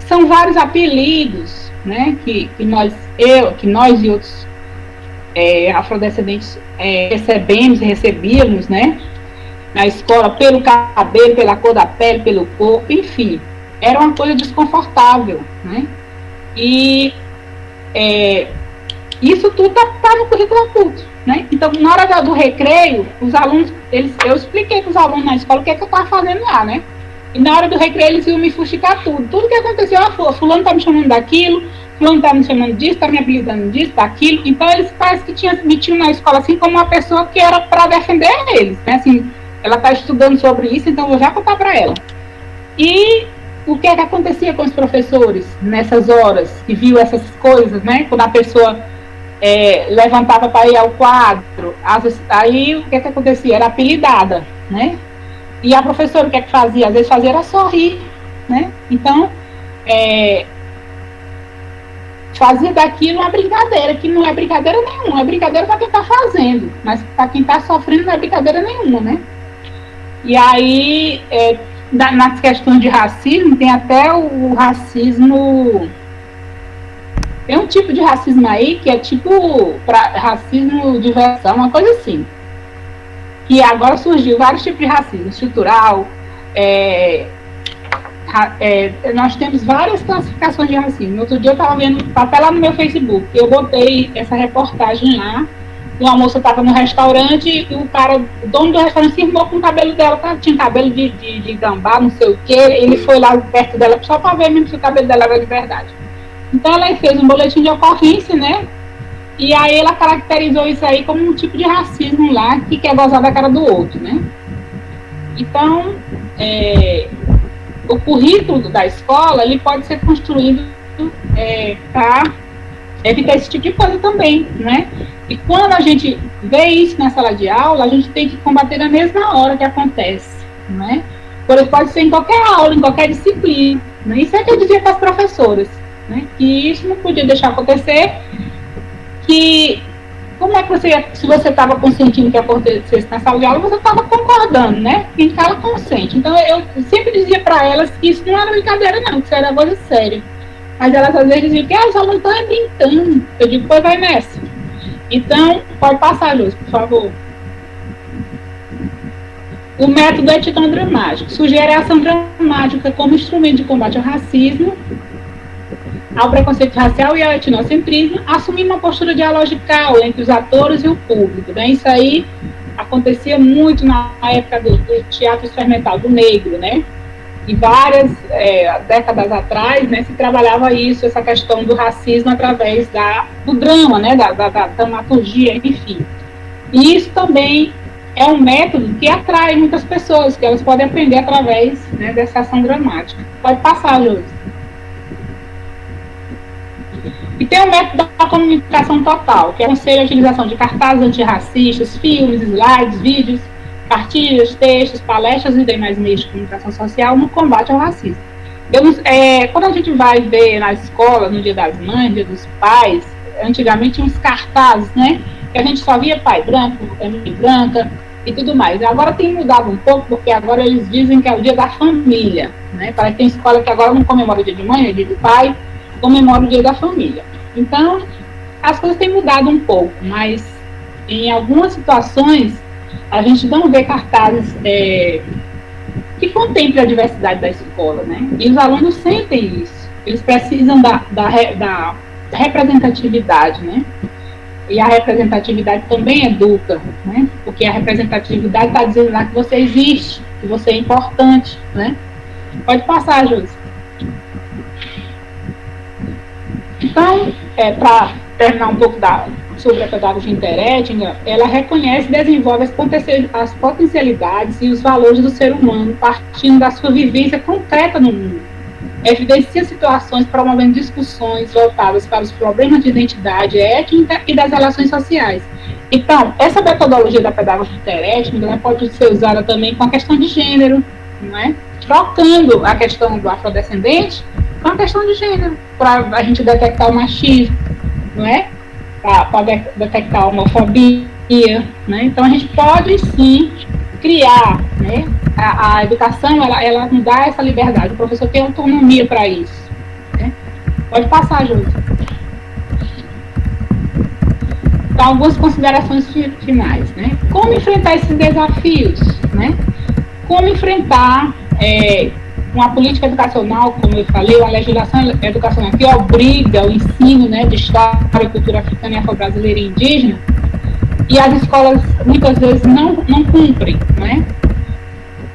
são vários apelidos, né, que nós e outros afrodescendentes recebíamos, né, na escola, pelo cabelo, pela cor da pele, pelo corpo, enfim, era uma coisa desconfortável, né? E isso tudo está no currículo oculto, né? Então, na hora do recreio, os alunos, eu expliquei para os alunos na escola o que eu estava fazendo lá, né? E na hora do recreio, eles iam me fuxicar tudo que aconteceu, fulano está me chamando daquilo, fulano está me chamando disso, está me apelidando disso, daquilo. Então, eles parece que me tinham na escola assim como uma pessoa que era para defender eles, né? Assim, ela está estudando sobre isso, então eu vou já contar para ela. E o que é que acontecia com os professores nessas horas que viu essas coisas, né? Quando a pessoa levantava para ir ao quadro, aí o que é que acontecia? Era apelidada, né? E a professora o que é que fazia? Às vezes fazia era sorrir, né? Então, fazia daquilo uma brincadeira, que não é brincadeira nenhuma, é brincadeira para quem está fazendo, mas para quem está sofrendo não é brincadeira nenhuma, né? E aí, nas questões de racismo, tem até o racismo... Tem um tipo de racismo aí que é tipo racismo de versão, uma coisa assim. Que agora surgiu vários tipos de racismo, estrutural, nós temos várias classificações de racismo. Outro dia eu estava vendo, até lá no meu Facebook, eu botei essa reportagem lá. Uma moça estava no restaurante e o dono do restaurante se irmou com o cabelo dela, tá? Tinha cabelo de gambá, não sei o que. Ele foi lá perto dela só para ver mesmo se o cabelo dela era de verdade. Então ela fez um boletim de ocorrência, né? E aí ela caracterizou isso aí como um tipo de racismo lá, que quer gozar da cara do outro, né? Então, o currículo da escola, ele pode ser construído para evitar esse tipo de coisa também, né? E quando a gente vê isso na sala de aula, a gente tem que combater na mesma hora que acontece, né? Pode ser em qualquer aula, em qualquer disciplina, né? Isso é que eu dizia para as professoras, né? Que isso não podia deixar acontecer, que como é que se você estava consentindo que acontecesse na sala de aula, você estava concordando, né? Quem fala consente. Então eu sempre dizia para elas que isso não era brincadeira não, que isso era coisa séria. Mas elas às vezes diziam que os alunos estão brincando. Eu digo, pois vai nessa. Então, pode passar, Luz, por favor. O método etnão dramático sugere a ação dramática como instrumento de combate ao racismo, ao preconceito racial e ao etnocentrismo, assumindo uma postura dialogical entre os atores e o público, né? Isso aí acontecia muito na época do teatro experimental do negro, né? E várias décadas atrás, né, se trabalhava isso, essa questão do racismo através do drama, né, da dramaturgia, enfim. E isso também é um método que atrai muitas pessoas, que elas podem aprender através, né, dessa ação dramática. Pode passar, Josi. E tem o método da comunicação total, que aconselha a utilização de cartazes antirracistas, filmes, slides, vídeos, partilhas, textos, palestras e demais meios de comunicação social no combate ao racismo. Quando a gente vai ver na escola, no Dia das Mães, Dia dos Pais, antigamente tinha uns cartazes, né? Que a gente só via pai branco, mãe branca e tudo mais. Agora tem mudado um pouco, porque agora eles dizem que é o Dia da Família, né? Parece que tem escola que agora não comemora o Dia de Mãe, é o Dia do Pai, comemora o Dia da Família. Então, as coisas têm mudado um pouco, mas em algumas situações a gente não vê cartazes que contemplem a diversidade da escola, né? E os alunos sentem isso. Eles precisam da representatividade, né? E a representatividade também educa, né? Porque a representatividade está dizendo lá que você existe, que você é importante, né? Pode passar, Josi. Então, para terminar um pouco sobre a pedagogia interétnica, ela reconhece e desenvolve as potencialidades e os valores do ser humano partindo da sua vivência concreta no mundo. Evidencia situações promovendo discussões voltadas para os problemas de identidade étnica e das relações sociais. Então, essa metodologia da pedagogia interétnica, né, pode ser usada também com a questão de gênero, não é? Trocando a questão do afrodescendente com a questão de gênero, para a gente detectar o machismo, não é? Para detectar a homofobia, né? Então a gente pode sim criar, né? A educação, ela não dá essa liberdade, o professor tem autonomia para isso, né? Pode passar, Júlia. Então, algumas considerações finais, né? Como enfrentar esses desafios, né? Como enfrentar uma política educacional, como eu falei, uma legislação educacional que obriga o ensino, né, de história e cultura africana e afro-brasileira e indígena, e as escolas muitas vezes não cumprem, né?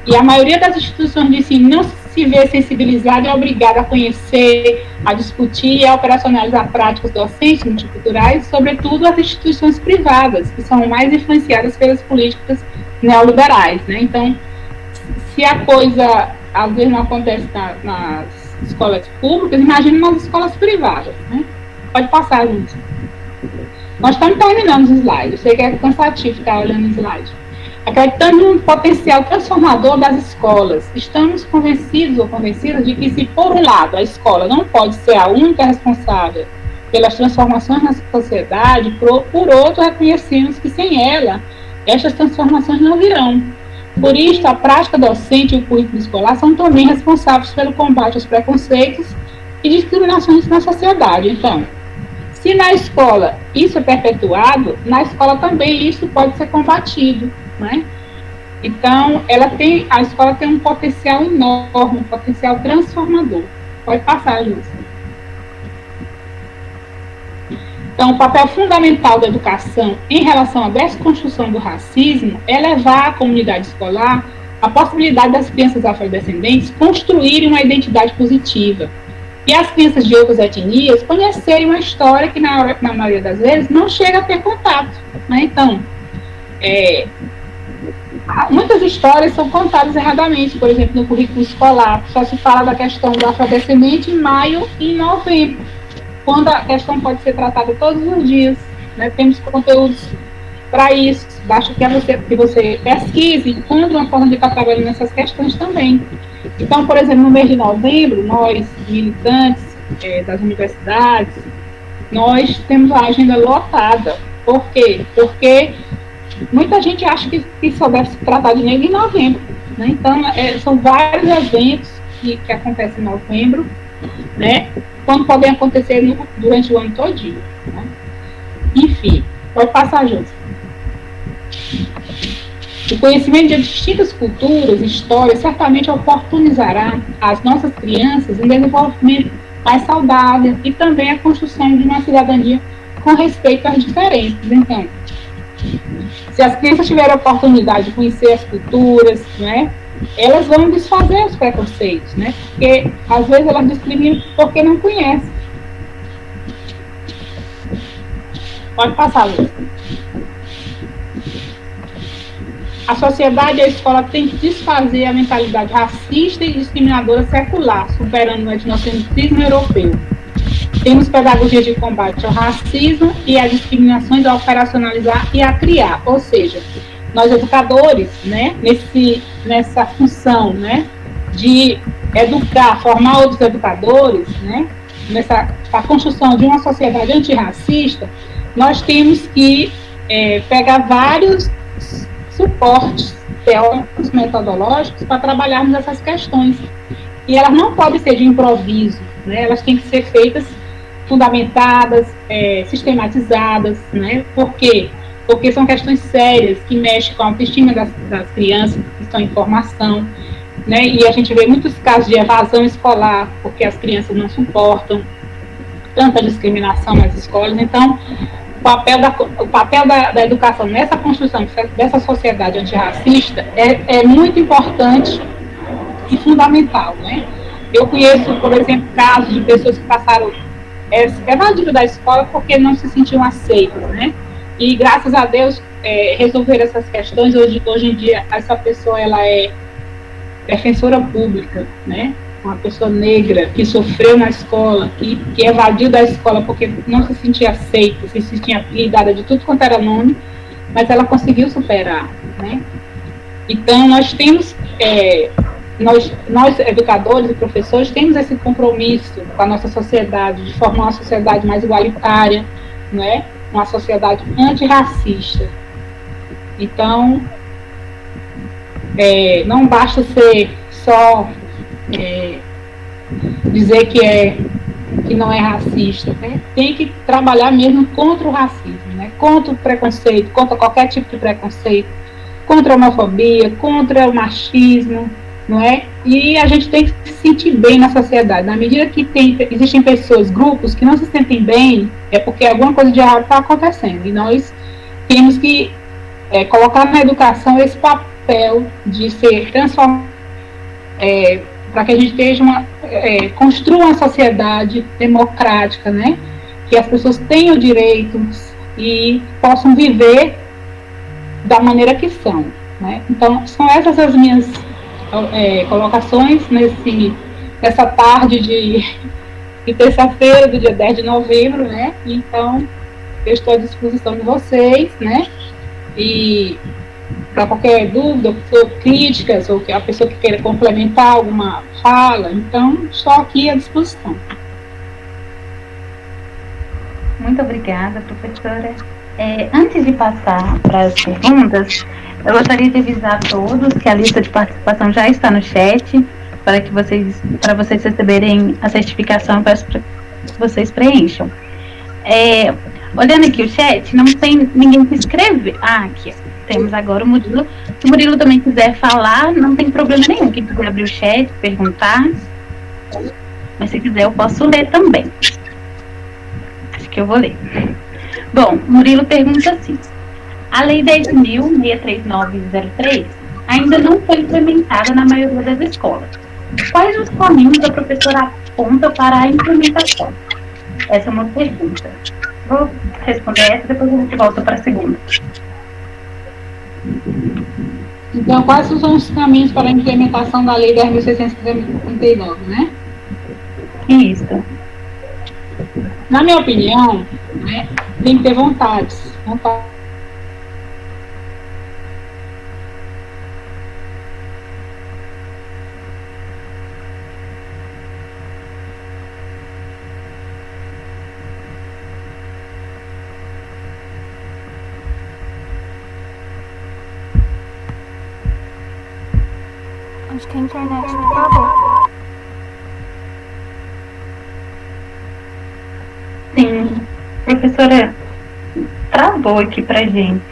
E a maioria das instituições de ensino não se vê sensibilizada e é obrigada a conhecer, a discutir e a operacionalizar práticas docentes multiculturais, sobretudo as instituições privadas, que são mais influenciadas pelas políticas neoliberais, né? Então, se a coisa às vezes não acontece nas escolas públicas, imagine nas escolas privadas, né? Pode passar, Lúcia. Nós estamos terminando os slides, eu sei que é cansativo ficar olhando os slides. Acreditando no potencial transformador das escolas, estamos convencidos ou convencidas de que, se por um lado a escola não pode ser a única responsável pelas transformações na sociedade, por outro reconhecemos que sem ela, estas transformações não virão. Por isso, a prática docente e o currículo escolar são também responsáveis pelo combate aos preconceitos e discriminações na sociedade. Então, se na escola isso é perpetuado, na escola também isso pode ser combatido, né? Então, a escola tem um potencial enorme, um potencial transformador. Pode passar, Lúcia. Então, o papel fundamental da educação em relação à desconstrução do racismo é levar à comunidade escolar a possibilidade das crianças afrodescendentes construírem uma identidade positiva e as crianças de outras etnias conhecerem uma história que, na maioria das vezes, não chega a ter contato, né? Então, muitas histórias são contadas erradamente, por exemplo, no currículo escolar, só se fala da questão do afrodescendente em maio e em novembro, quando a questão pode ser tratada todos os dias, né? Temos conteúdos para isso, basta que você pesquise e encontre uma forma de estar trabalhando nessas questões também. Então, por exemplo, no mês de novembro, nós, militantes das universidades, nós temos a agenda lotada. Por quê? Porque muita gente acha que só deve se tratar de negro em novembro, né? Então, são vários eventos que acontecem em novembro, né? Quando podem acontecer durante o ano todinho, né? Enfim, pode passar, Júlia. O conhecimento de distintas culturas e histórias certamente oportunizará às nossas crianças um desenvolvimento mais saudável e também a construção de uma cidadania com respeito às diferenças. Então, se as crianças tiverem a oportunidade de conhecer as culturas, né, elas vão desfazer os preconceitos, né? Porque às vezes elas discriminam porque não conhecem. Pode passar, Lúcia. A sociedade e a escola têm que desfazer a mentalidade racista e discriminadora secular, superando o etnocentrismo europeu. Temos pedagogias de combate ao racismo e às discriminações a operacionalizar e a criar, ou seja, nós educadores, né, nessa função, né, de educar, formar outros educadores, né, a construção de uma sociedade antirracista, nós temos que pegar vários suportes teóricos, metodológicos para trabalharmos essas questões. E elas não podem ser de improviso, né, elas têm que ser feitas, fundamentadas, sistematizadas, né, por quê? Porque são questões sérias que mexem com a autoestima das crianças que estão em formação, né? E a gente vê muitos casos de evasão escolar, porque as crianças não suportam tanta discriminação nas escolas. Então, o papel da educação nessa construção dessa sociedade antirracista é muito importante e fundamental, né? Eu conheço, por exemplo, casos de pessoas que passaram evadido da escola porque não se sentiam aceitas, né? E graças a Deus resolveram essas questões. Hoje em dia essa pessoa ela é defensora pública, né? Uma pessoa negra que sofreu na escola, que evadiu da escola porque não se sentia aceita, se sentia apelidada de tudo quanto era nome, mas ela conseguiu superar, né? Então nós temos nós educadores e professores temos esse compromisso com a nossa sociedade de formar uma sociedade mais igualitária, né? Uma sociedade antirracista. Então, não basta ser só dizer que não é racista, né? Tem que trabalhar mesmo contra o racismo, né? Contra o preconceito, contra qualquer tipo de preconceito, contra a homofobia, contra o machismo, não é? E a gente tem que se sentir bem na sociedade. Na medida que existem pessoas, grupos que não se sentem bem, é porque alguma coisa de errado está acontecendo. E nós temos que colocar na educação papel de ser transformado, para que a gente construa uma sociedade democrática, né? Que as pessoas tenham direitos e possam viver da maneira que são, né? Então, são essas as minhas colocações nessa tarde de terça-feira, do dia 10 de novembro, né? Então, eu estou à disposição de vocês, né? E para qualquer dúvida, ou críticas, ou que a pessoa que queira complementar alguma fala, então, estou aqui à disposição. Muito obrigada, professora. Antes de passar para as perguntas, eu gostaria de avisar a todos que a lista de participação já está no chat, para vocês receberem a certificação para que vocês preencham. Olhando aqui o chat, não tem ninguém que escreve. Aqui, temos agora o Murilo. Se o Murilo também quiser falar, não tem problema nenhum. Quem quiser abrir o chat, perguntar. Mas se quiser, eu posso ler também. Acho que eu vou ler. Bom, Murilo pergunta assim: a Lei 10.63903 ainda não foi implementada na maioria das escolas. Quais os caminhos a professora aponta para a implementação? Essa é uma pergunta. Vou responder essa, depois a gente volta para a segunda. Então, quais são os caminhos para a implementação da Lei 10.639, né? Isso. Na minha opinião, né, tem que ter vontade. Acho que a internet travou. Sim, professora, travou aqui pra gente.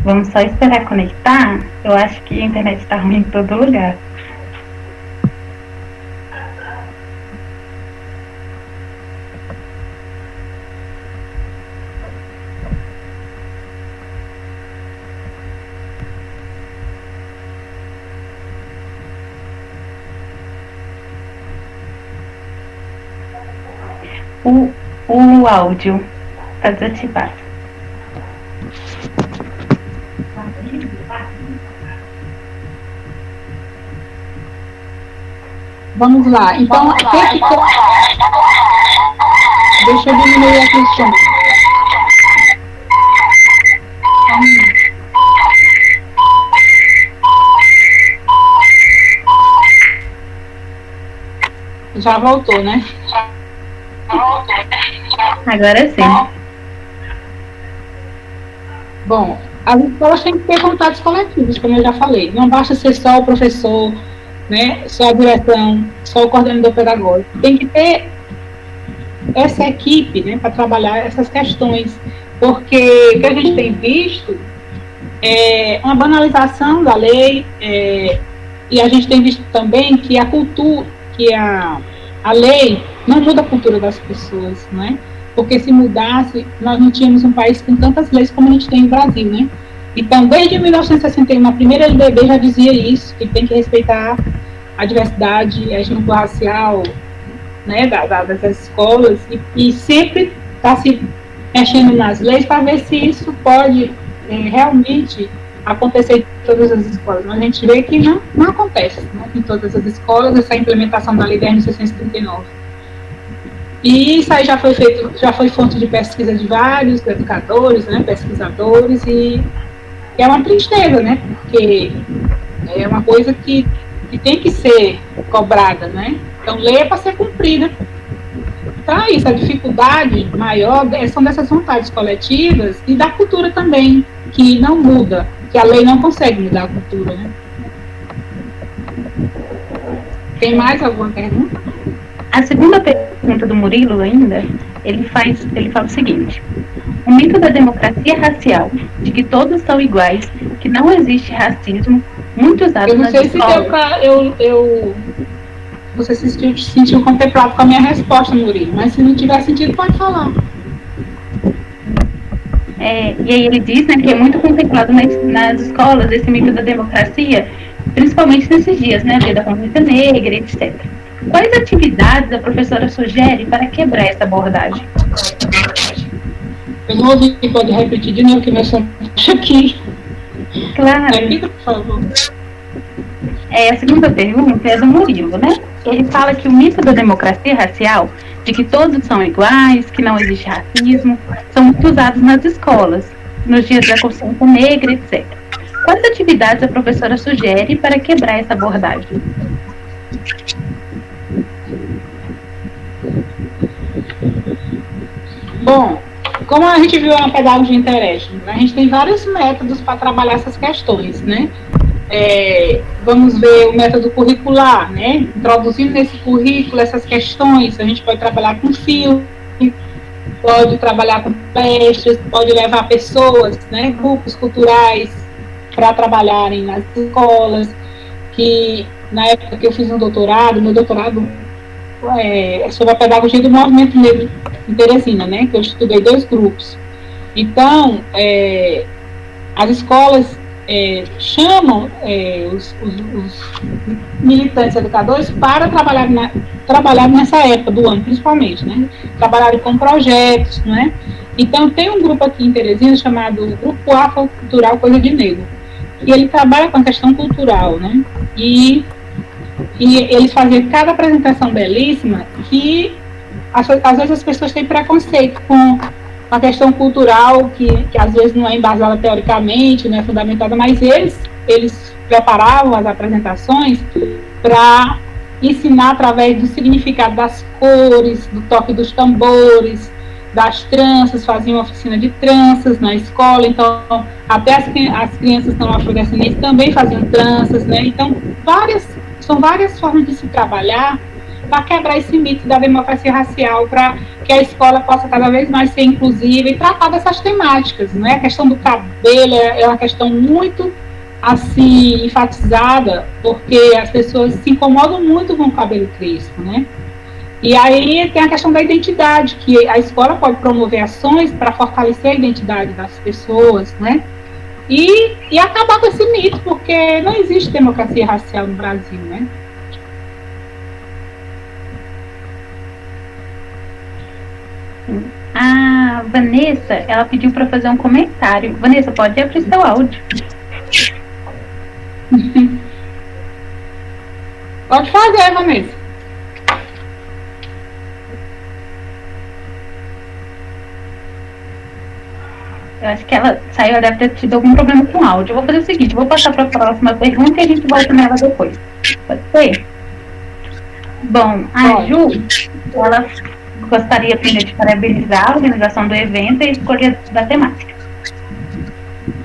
Vamos só esperar conectar. Eu acho que a internet está ruim em todo lugar. O áudio está desativado. Vamos lá. Então, deixa eu diminuir aqui o som. Já voltou, né? Agora sim. Bom, as escolas têm que ter vontades coletivas, como eu já falei. Não basta ser só o professor, né, só a direção, só o coordenador pedagógico. Tem que ter essa equipe, né, para trabalhar essas questões, porque o que a gente tem visto é uma banalização da lei, e a gente tem visto também que a cultura, que a lei não muda a cultura das pessoas, né? Porque se mudasse, nós não tínhamos um país com tantas leis como a gente tem no Brasil, né? Então, desde 1961, a primeira LDB já dizia isso, que tem que respeitar a diversidade étnico-racial, né, das escolas, e sempre está se mexendo nas leis para ver se isso pode realmente acontecer em todas as escolas. Mas a gente vê que não acontece, né, em todas as escolas, essa implementação da Lei 10.639. E isso aí já foi fonte de pesquisa de vários educadores, né, pesquisadores, e é uma tristeza, né, porque é uma coisa que tem que ser cobrada, né? Então, lei é para ser cumprida. Então, isso, a dificuldade maior são dessas vontades coletivas e da cultura também, que não muda, que a lei não consegue mudar a cultura, né? Tem mais alguma pergunta? A segunda pergunta do Murilo ainda, ele fala o seguinte: o mito da democracia racial, de que todos são iguais, que não existe racismo, muito usado Eu não nas sei se escolas. deu pra você se sentiu contemplado com a minha resposta, Murilo, mas se não tiver sentido, pode falar. E aí ele diz, né, que é muito contemplado nas escolas esse mito da democracia, principalmente nesses dias, né, dia da consciência negra, etc. Quais atividades a professora sugere para quebrar essa abordagem? Eu não ouvi, pode repetir de novo que meu som está aqui. Claro. Repita, por favor. A segunda pergunta é do Murilo, né? Ele fala que o mito da democracia racial, de que todos são iguais, que não existe racismo, são muito usados nas escolas, nos dias da consciência negra, etc. Quais atividades a professora sugere para quebrar essa abordagem? Bom, como a gente viu na pedagogia intereste, a gente tem vários métodos para trabalhar essas questões, né? Vamos ver o método curricular, né? Introduzindo nesse currículo essas questões, a gente pode trabalhar com filme, pode trabalhar com palestras, pode levar pessoas, né, grupos culturais para trabalharem nas escolas, que na época que eu fiz um doutorado, meu doutorado é sobre a pedagogia do movimento negro em Teresina, né, que eu estudei 2 grupos. Então, as escolas chamam os militantes educadores para trabalhar nessa época do ano, principalmente, né? Trabalharem com projetos, né? Então, tem um grupo aqui em Teresina chamado Grupo Afrocultural Coisa de Negro, e ele trabalha com a questão cultural, né? E eles faziam cada apresentação belíssima que, às vezes, as pessoas têm preconceito com a questão cultural, que às vezes não é embasada teoricamente, não é fundamentada, mas eles preparavam as apresentações para ensinar através do significado das cores, do toque dos tambores, das tranças, faziam oficina de tranças na escola, então até as crianças não afrodescendentes também faziam tranças, né? Então, são várias formas de se trabalhar para quebrar esse mito da democracia racial, para que a escola possa cada vez mais ser inclusiva e tratar dessas temáticas, né? A questão do cabelo é uma questão muito, assim, enfatizada, porque as pessoas se incomodam muito com o cabelo crespo, né? E aí tem a questão da identidade, que a escola pode promover ações para fortalecer a identidade das pessoas, né? E acabar com esse mito, porque não existe democracia racial no Brasil, né? A Vanessa, ela pediu para fazer um comentário. Vanessa, pode abrir seu áudio. Pode fazer, Vanessa. Eu acho que ela saiu, ela deve ter tido algum problema com o áudio. Eu vou fazer o seguinte, eu vou passar para a próxima pergunta e a gente volta nela depois. Pode ser? Bom, a Ju, ela gostaria primeiro de parabenizar a organização do evento e a escolha da temática.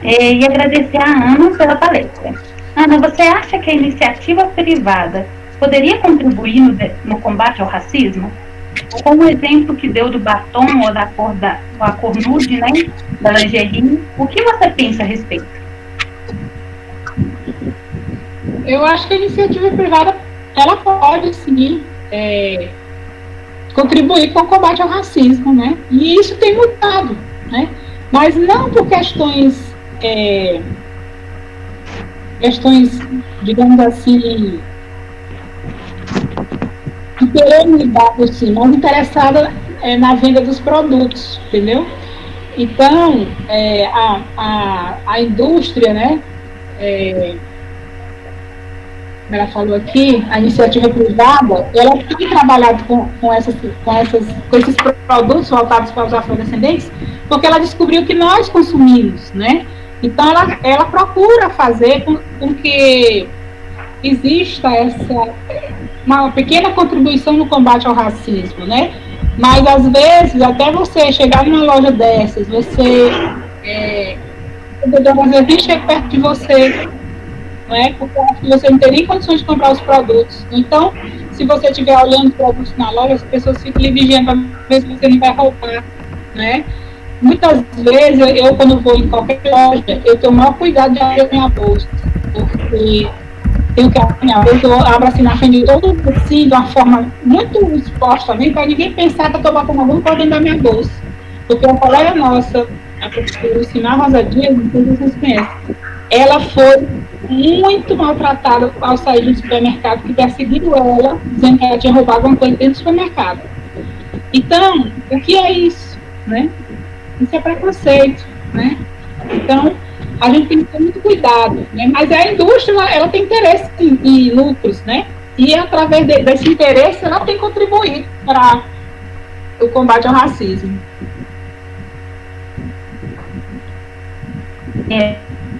E agradecer a Ana pela palestra. Ana, você acha que a iniciativa privada poderia contribuir no combate ao racismo? Como o exemplo que deu do batom ou da cor nude, né, da lingerie, o que você pensa a respeito? Eu acho que a iniciativa privada, ela pode, sim, contribuir com o combate ao racismo, né? E isso tem mudado, né? Mas não por questões, digamos assim, de querer mudar por si, mas interessada na venda dos produtos, entendeu? Então, a indústria, né? Ela falou aqui, a iniciativa privada, ela tem trabalhado com esses produtos voltados para os afrodescendentes, porque ela descobriu que nós consumimos, né? Então, ela procura fazer com que exista uma pequena contribuição no combate ao racismo, né? Mas, às vezes, até você chegar numa loja dessas, você às vezes nem chega perto de você, né? Porque você não tem nem condições de comprar os produtos. Então, se você estiver olhando os produtos na loja, as pessoas ficam lhe vigiando para ver se você não vai roubar, né? Muitas vezes, eu quando vou em qualquer loja, eu tenho o maior cuidado de abrir a minha bolsa, porque tenho que apanhar. Eu abro assim na frente de todo mundo, assim, de uma forma muito exposta, nem para ninguém pensar que eu estou botando alguma coisa dentro da minha bolsa. Porque uma colega nossa, a professora Luciana Rosa Dias, não sei se vocês conhecem, ela foi muito maltratada ao sair do supermercado, que perseguiram ela, dizendo que ela tinha roubado alguma coisa dentro do supermercado. Então, o que é isso? Né? Isso é preconceito, né? Então, a gente tem que ter muito cuidado, né? Mas a indústria, ela tem interesse em lucros, né? E através desse interesse, ela tem contribuído para o combate ao racismo.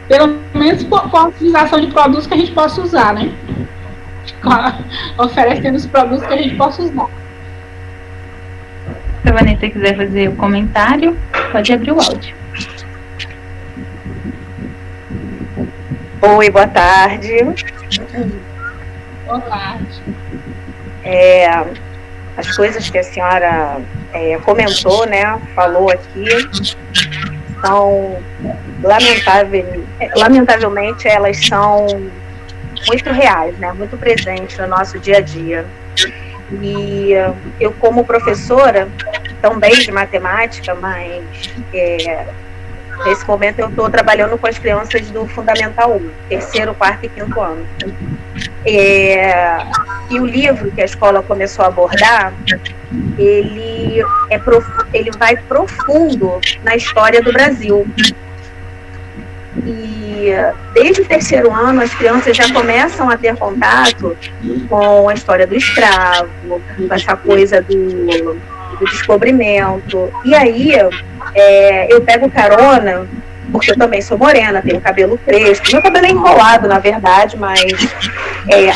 Pelo menos com a utilização de produtos que a gente possa usar, né? Oferecendo os produtos que a gente possa usar. Se a Vanessa quiser fazer o comentário, pode abrir o áudio. Oi, boa tarde. Boa tarde. As coisas que a senhora comentou, né, falou aqui, são lamentavelmente elas são muito reais, né, muito presentes no nosso dia a dia. E eu, como professora também de matemática, mas nesse momento eu estou trabalhando com as crianças do Fundamental 1, terceiro, quarto e quinto ano. E o livro que a escola começou a abordar, ele vai profundo na história do Brasil. E desde o terceiro ano, as crianças já começam a ter contato com a história do escravo, com essa coisa do descobrimento. E aí, eu pego carona, porque eu também sou morena, tenho cabelo crespo, meu cabelo é enrolado, na verdade, mas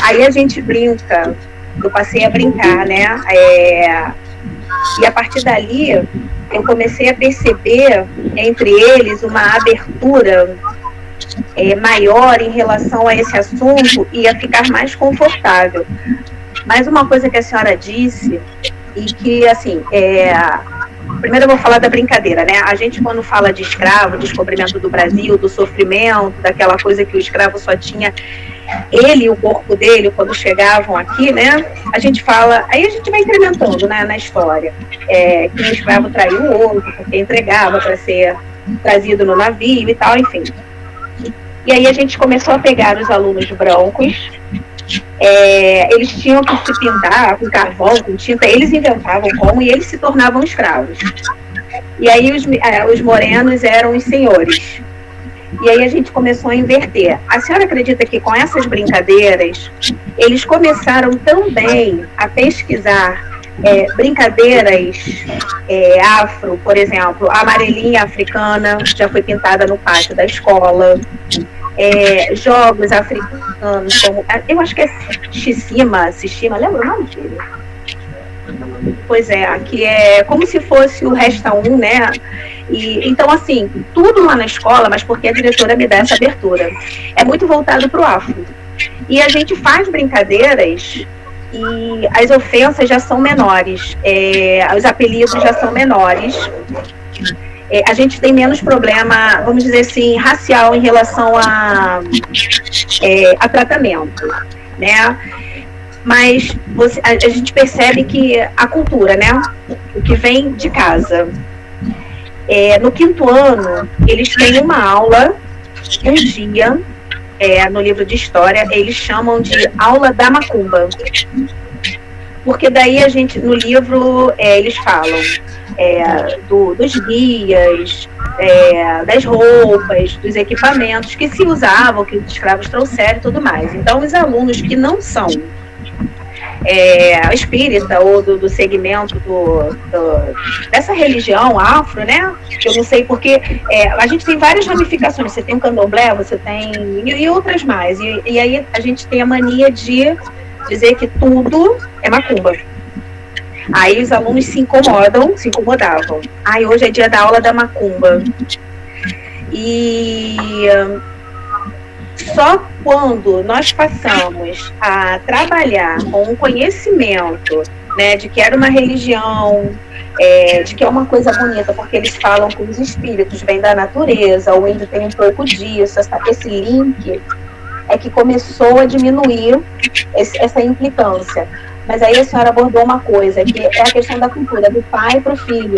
aí a gente brinca, eu passei a brincar, né? E a partir dali, eu comecei a perceber entre eles uma abertura maior em relação a esse assunto e a ficar mais confortável. Mas uma coisa que a senhora disse, e que, assim, primeiro eu vou falar da brincadeira, né? A gente, quando fala de escravo, descobrimento do Brasil, do sofrimento, daquela coisa que o escravo só tinha ele e o corpo dele quando chegavam aqui, né? A gente fala, aí a gente vai incrementando, né, na história, que o escravo traiu o outro, porque entregava para ser trazido no navio e tal, enfim. E aí a gente começou a pegar os alunos brancos, eles tinham que se pintar com carvão, com tinta, eles inventavam como e eles se tornavam escravos. E aí os morenos eram os senhores. E aí a gente começou a inverter. A senhora acredita que com essas brincadeiras, eles começaram também a pesquisar brincadeiras afro, por exemplo, a amarelinha africana já foi pintada no pátio da escola, jogos africanos, como, eu acho que é Xixima, lembra o nome dele? Pois é, que é como se fosse o Resta 1, né? E, então, assim, tudo lá na escola, mas porque a diretora me dá essa abertura, é muito voltado para o afro. E a gente faz brincadeiras e as ofensas já são menores, os apelidos já são menores. A gente tem menos problema, vamos dizer assim, racial em relação a tratamento, né? Mas a gente percebe que a cultura, né? O que vem de casa. No quinto ano, eles têm uma aula, um dia, no livro de história, eles chamam de aula da macumba. Porque daí a gente, no livro, eles falam dos guias, das roupas, dos equipamentos que se usavam, que os escravos trouxeram e tudo mais. Então, os alunos que não são espírita ou do segmento dessa religião afro, né? Eu não sei porque a gente tem várias ramificações. Você tem o candomblé, você tem e outras mais. E aí a gente tem a mania de dizer que tudo é macumba. Aí os alunos se incomodavam. Aí hoje é dia da aula da macumba. E só quando nós passamos a trabalhar com um conhecimento, né, de que era uma religião, de que é uma coisa bonita, porque eles falam que os espíritos vêm da natureza, o índio tem um pouco disso, esse link, é que começou a diminuir essa implicância. Mas aí a senhora abordou uma coisa, que é a questão da cultura, do pai para o filho.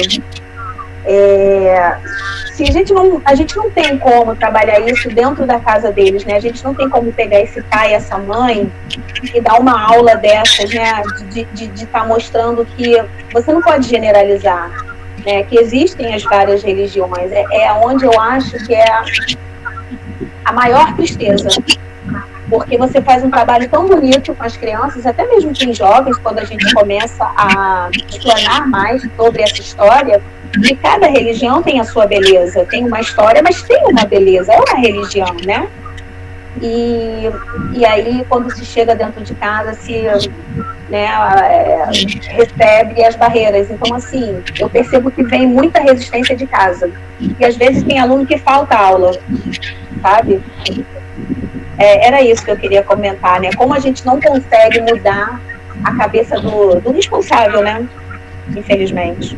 Se a gente não tem como trabalhar isso dentro da casa deles, né? A gente não tem como pegar esse pai e essa mãe e dar uma aula dessas, né? De estar mostrando que você não pode generalizar, né? Que existem as várias religiões. É onde eu acho que é a maior tristeza. Porque você faz um trabalho tão bonito com as crianças, até mesmo com os jovens, quando a gente começa a explanar mais sobre essa história, e cada religião tem a sua beleza, tem uma história, mas tem uma beleza, é uma religião, né? E aí, quando se chega dentro de casa, recebe as barreiras. Então, assim, eu percebo que vem muita resistência de casa. E às vezes tem aluno que falta aula, sabe? Era isso que eu queria comentar, né? Como a gente não consegue mudar a cabeça do responsável, né? Infelizmente.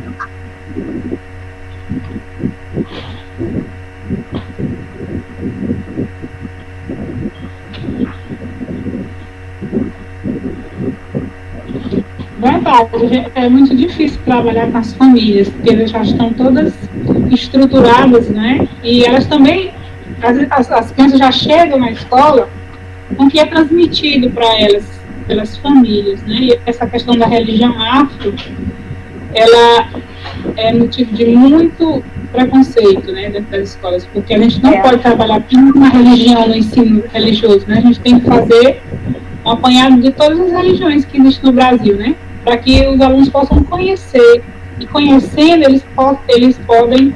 Verdade, é muito difícil trabalhar com as famílias, porque elas já estão todas estruturadas, né? E elas também, as crianças já chegam na escola com o que é transmitido para elas, pelas famílias, né? E essa questão da religião afro, ela é motivo de muito preconceito, né, dentro das escolas, porque a gente não pode trabalhar com uma religião no ensino religioso, né? A gente tem que fazer um apanhado de todas as religiões que existem no Brasil, né? Para que os alunos possam conhecer, e conhecendo eles podem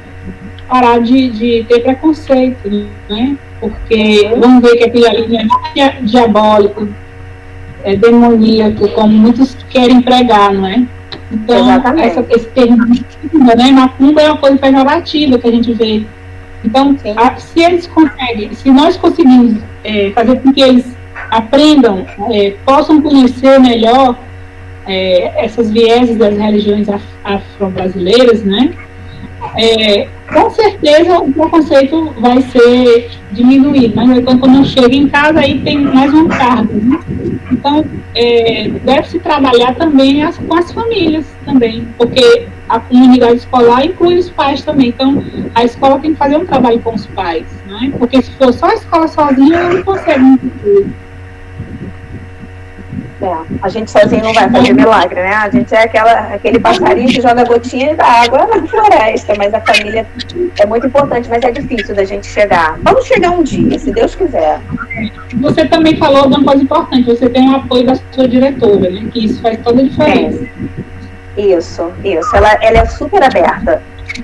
parar de ter preconceito, né? Porque vamos ver que aquilo ali não é diabólico, é demoníaco, como muitos querem pregar, não é? Então, esse termo, né, macumba é uma coisa pejorativa que a gente vê. Então, se eles conseguem, se nós conseguimos fazer com que eles aprendam, possam conhecer melhor essas vieses das religiões afro-brasileiras, né? Com certeza o preconceito vai ser diminuído, mas então, quando chega em casa, aí tem mais uma carga, né? Então, deve-se trabalhar também com as famílias também, porque a comunidade escolar inclui os pais também. Então, a escola tem que fazer um trabalho com os pais, né? Porque se for só a escola sozinha, ela não consegue muito tudo. A gente sozinho não vai fazer milagre, né? A gente é aquele passarinho que joga gotinha da água na floresta, mas a família é muito importante, mas é difícil da gente chegar. Vamos chegar um dia, se Deus quiser. Você também falou de uma coisa importante, você tem o apoio da sua diretora, né? Que isso faz toda a diferença. Isso. Ela é super aberta.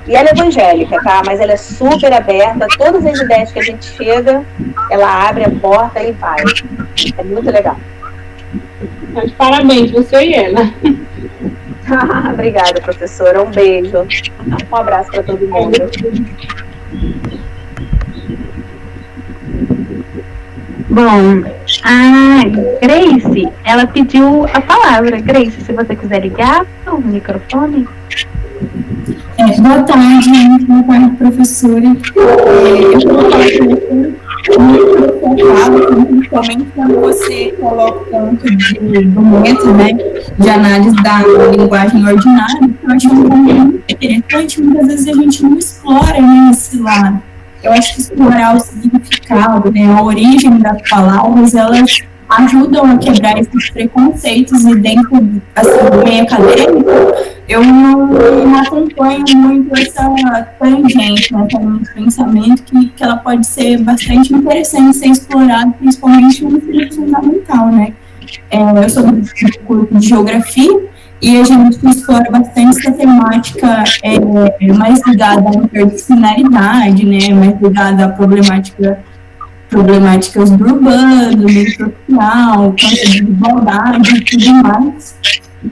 E ela é evangélica, tá? Mas ela é super aberta. Todas as ideias que a gente chega, ela abre a porta e vai. É muito legal. Mas parabéns, você e ela. Obrigada, professora. Um beijo. Um abraço para todo mundo. Bom, a Grace, ela pediu a palavra. Grace, se você quiser ligar o microfone. Boa tarde, boa tarde, professora. Eu vou falar principalmente quando você coloca o ponto do método, né, de análise da linguagem ordinária, eu acho muito interessante. Muitas vezes a gente não explora, né, esse lado. Eu acho que explorar o significado, né, a origem das palavras, elas ajudam a quebrar esses preconceitos, e dentro, assim, do meio acadêmico, eu não acompanho muito essa tangente, né, essa linha de pensamento, que ela pode ser bastante interessante ser explorada, principalmente no ensino fundamental, né. Eu sou do curso de geografia, e a gente explora bastante essa temática mais ligada à interdisciplinaridade, né, mais ligada à problemáticas do urbano, do social, quanto de desigualdade e tudo mais.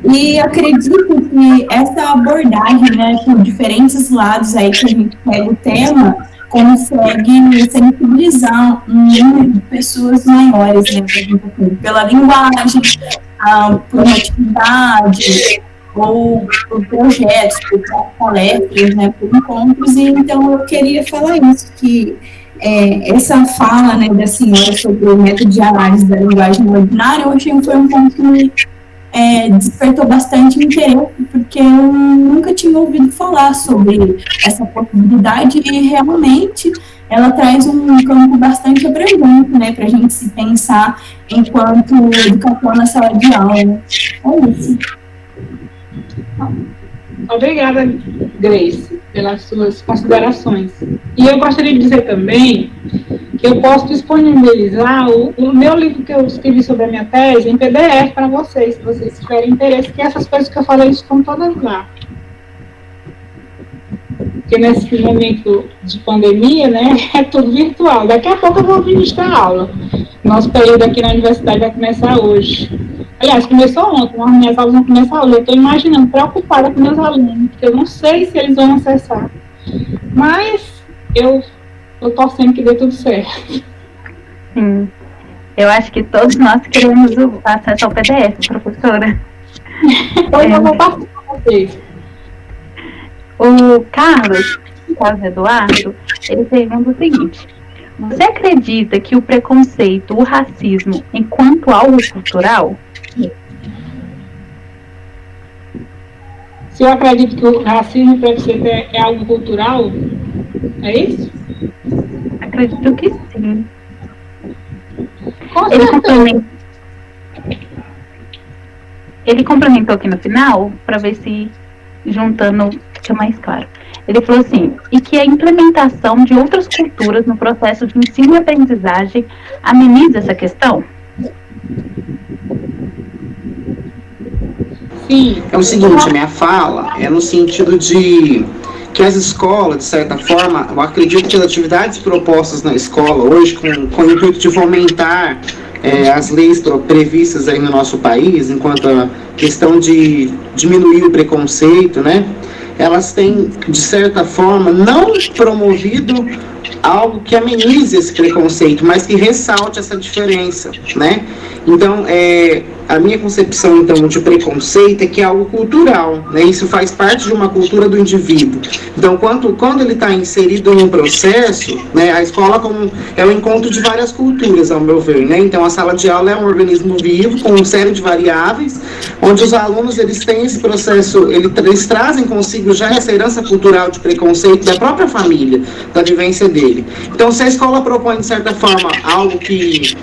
E acredito que essa abordagem, né, por diferentes lados aí que a gente pega o tema, consegue sensibilizar um número de pessoas maiores, né, pela linguagem, por uma atividade, ou por projetos, por palestras, né, por encontros. E então eu queria falar isso, que essa fala, né, da senhora sobre o método de análise da linguagem ordinária, eu achei que foi um ponto que me despertou bastante interesse, porque eu nunca tinha ouvido falar sobre essa possibilidade e realmente ela traz um campo bastante abrangente, né, para a gente se pensar enquanto educação na sala de aula. É isso. Obrigada, Grace, pelas suas considerações. E eu gostaria de dizer também que eu posso disponibilizar o meu livro que eu escrevi sobre a minha tese em PDF para vocês, se vocês tiverem interesse, que essas coisas que eu falei estão todas lá. Porque nesse momento de pandemia, né, é tudo virtual. Daqui a pouco eu vou ministrar aula. Nosso período aqui na universidade vai começar hoje. Aliás, começou ontem, mas minhas aulas vão começar hoje. Eu estou imaginando, preocupada com meus alunos, porque eu não sei se eles vão acessar. Mas eu estou torcendo que dê tudo certo. Sim. Eu acho que todos nós queremos o acesso ao PDF, professora. Depois eu vou passar para vocês. O Carlos Eduardo, ele pergunta o seguinte: você acredita que o preconceito, o racismo, enquanto algo cultural? Se eu acredito que o racismo e preconceito é algo cultural, é isso? Acredito que sim. Ele complementou aqui no final, para ver se juntando fica mais claro. Ele falou assim, e que a implementação de outras culturas no processo de ensino e aprendizagem ameniza essa questão? Sim. É o seguinte, a minha fala é no sentido de que as escolas, de certa forma, eu acredito que as atividades propostas na escola hoje, com o intuito de fomentar as leis previstas aí no nosso país, enquanto a questão de diminuir o preconceito, né? Elas têm, de certa forma, não promovido algo que amenize esse preconceito, mas que ressalte essa diferença, né? Então, a minha concepção, então, de preconceito é que é algo cultural, né? Isso faz parte de uma cultura do indivíduo. Então, quando ele está inserido em um processo, né, a escola é o encontro de várias culturas, ao meu ver, né? Então, a sala de aula é um organismo vivo, com uma série de variáveis, onde os alunos, eles têm esse processo, eles trazem consigo já essa herança cultural de preconceito da própria família, da vivência dele. Então, se a escola propõe, de certa forma, algo que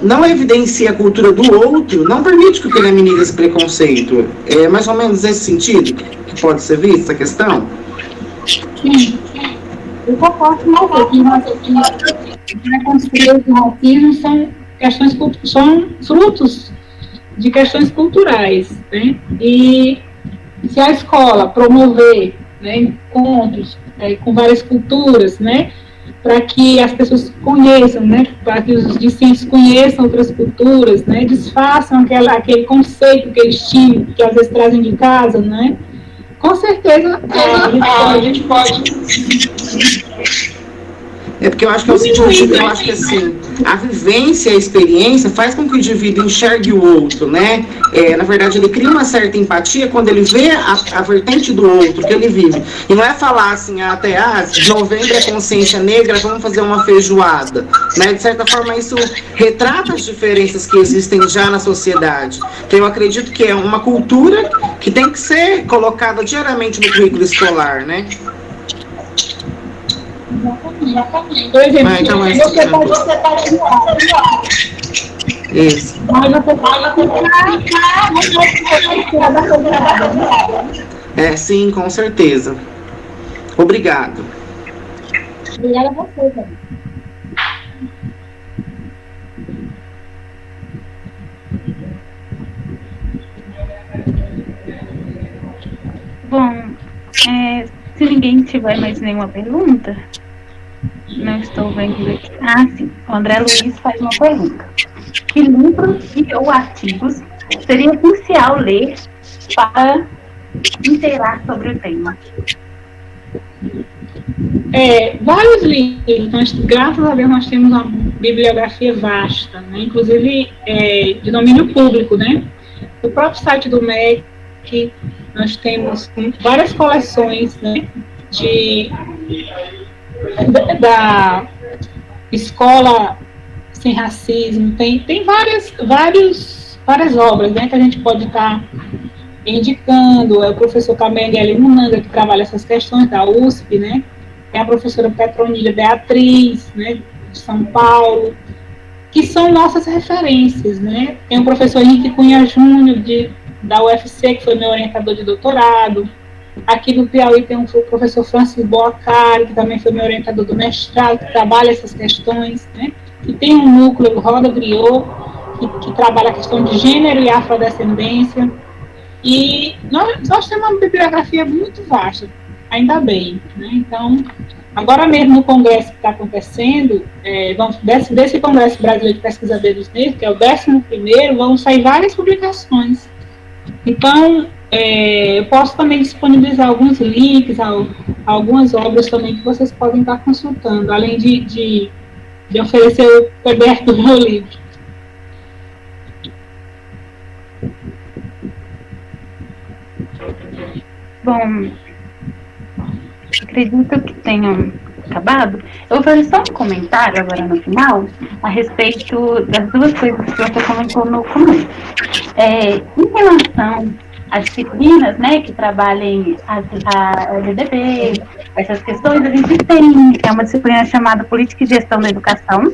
não evidencia a cultura do outro, não permite que ele amenize esse preconceito. É mais ou menos esse sentido que pode ser visto, essa questão? Sim. Eu concordo com você que preconceito e racismo são frutos de questões culturais, né? E se a escola promover, né, encontros com várias culturas, né, para que as pessoas conheçam, né, para que os discentes conheçam outras culturas, né, desfaçam aquele conceito que eles tinham, que às vezes trazem de casa, né, com certeza a gente pode... É porque eu acho que é o seguinte, eu acho que assim, a vivência, a experiência faz com que o indivíduo enxergue o outro, né? Na verdade, ele cria uma certa empatia quando ele vê a vertente do outro que ele vive. E não é falar assim, até, novembro é consciência negra, vamos fazer uma feijoada, né? De certa forma, isso retrata as diferenças que existem já na sociedade. Então, eu acredito que é uma cultura que tem que ser colocada diariamente no currículo escolar, né? Exatamente. Por exemplo, então, você pode isso. Mas você pode Sim, com certeza. Obrigado. Obrigada a você, também. Bom, se ninguém tiver mais nenhuma pergunta, não estou vendo aqui. Sim, o André Luiz faz uma pergunta. Que livros ou artigos seria essencial ler para inteirar sobre o tema? Vários livros, graças a Deus nós temos uma bibliografia vasta, né? Inclusive de domínio público, né? No próprio site do MEC, nós temos várias coleções, né, da Escola Sem Racismo, tem várias obras, né, que a gente pode estar indicando. É o professor Camenguele Munanga, que trabalha essas questões da USP, né? Tem a professora Petronilha Beatriz, né, de São Paulo, que são nossas referências, né? Tem o professor Henrique Cunha Júnior, da UFC, que foi meu orientador de doutorado. Aqui no Piauí tem o professor Francis Boacari, que também foi meu orientador do mestrado, que trabalha essas questões, né? E tem um núcleo, o Roda Griot, que trabalha a questão de gênero e afrodescendência. E nós temos uma bibliografia muito vasta, ainda bem, né? Então, agora mesmo no congresso que está acontecendo, desse Congresso Brasileiro de Pesquisadores Negros, que é o 11º, vão sair várias publicações. Então, eu posso também disponibilizar alguns links, algumas obras também que vocês podem estar consultando, além de oferecer o PDF do meu livro. Bom, acredito que tenham acabado. Eu vou fazer só um comentário agora no final a respeito das duas coisas que você comentou no começo. Em relação às disciplinas, né, que trabalhem a LDB, essas questões, a gente tem uma disciplina chamada Política e Gestão da Educação.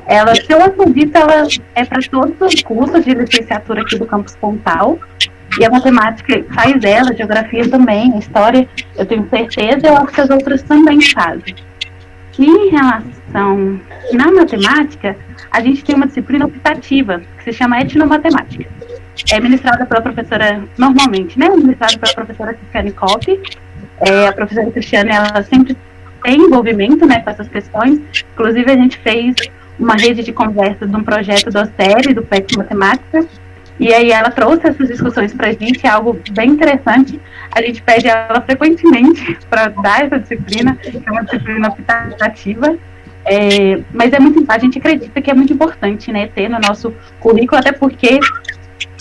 Ela, se eu acredito, ela é para todos os cursos de licenciatura aqui do Campus Pontal. E a matemática faz ela, a geografia também, a história, eu tenho certeza, eu acho que as outras também fazem. E em relação na matemática, a gente tem uma disciplina optativa, que se chama etnomatemática. É ministrada pela professora, normalmente, né? Ministrada pela professora Cristiane Kopp. A professora Cristiane, ela sempre tem envolvimento, né, com essas questões. Inclusive, a gente fez uma rede de conversas de um projeto da série do PET Matemática. E aí ela trouxe essas discussões para a gente, é algo bem interessante. A gente pede ela frequentemente para dar essa disciplina, que é uma disciplina optativa. Mas a gente acredita que é muito importante, né, ter no nosso currículo, até porque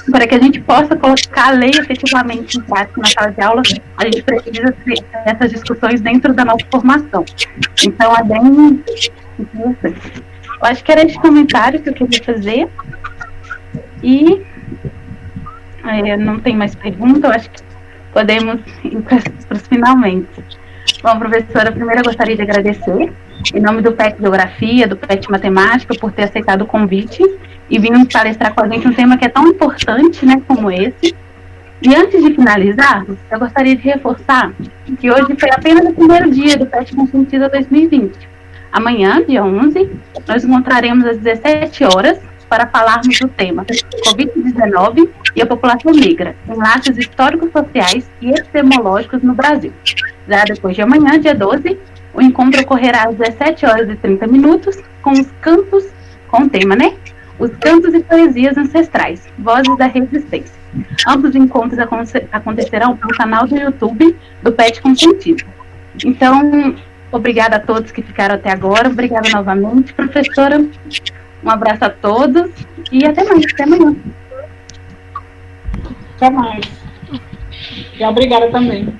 para que a gente possa colocar a lei efetivamente em prática na sala de aula, a gente precisa ter essas discussões dentro da nossa formação. Então é bem interessante. Eu acho que era esse comentário que eu queria fazer. E não tem mais pergunta, eu acho que podemos ir para os finalmente. Bom, professora, primeiro eu gostaria de agradecer, em nome do PET Geografia, do PET Matemática, por ter aceitado o convite e vindo palestrar com a gente um tema que é tão importante, né, como esse. E antes de finalizar, eu gostaria de reforçar que hoje foi apenas o primeiro dia do PET Conscientiza 2020. Amanhã, dia 11, nós encontraremos às 17 horas para falarmos do tema Covid-19 e a população negra, enlaces históricos, sociais e epistemológicos no Brasil. Já depois de amanhã, dia 12, o encontro ocorrerá às 17 horas e 30 minutos com os cantos, com o tema, né? Os cantos e poesias ancestrais, vozes da resistência. Ambos os encontros acontecerão pelo canal do YouTube do PET Conscientiza. Então, obrigada a todos que ficaram até agora, obrigada novamente, professora. Um abraço a todos e até mais, até amanhã. Até mais. E obrigada também.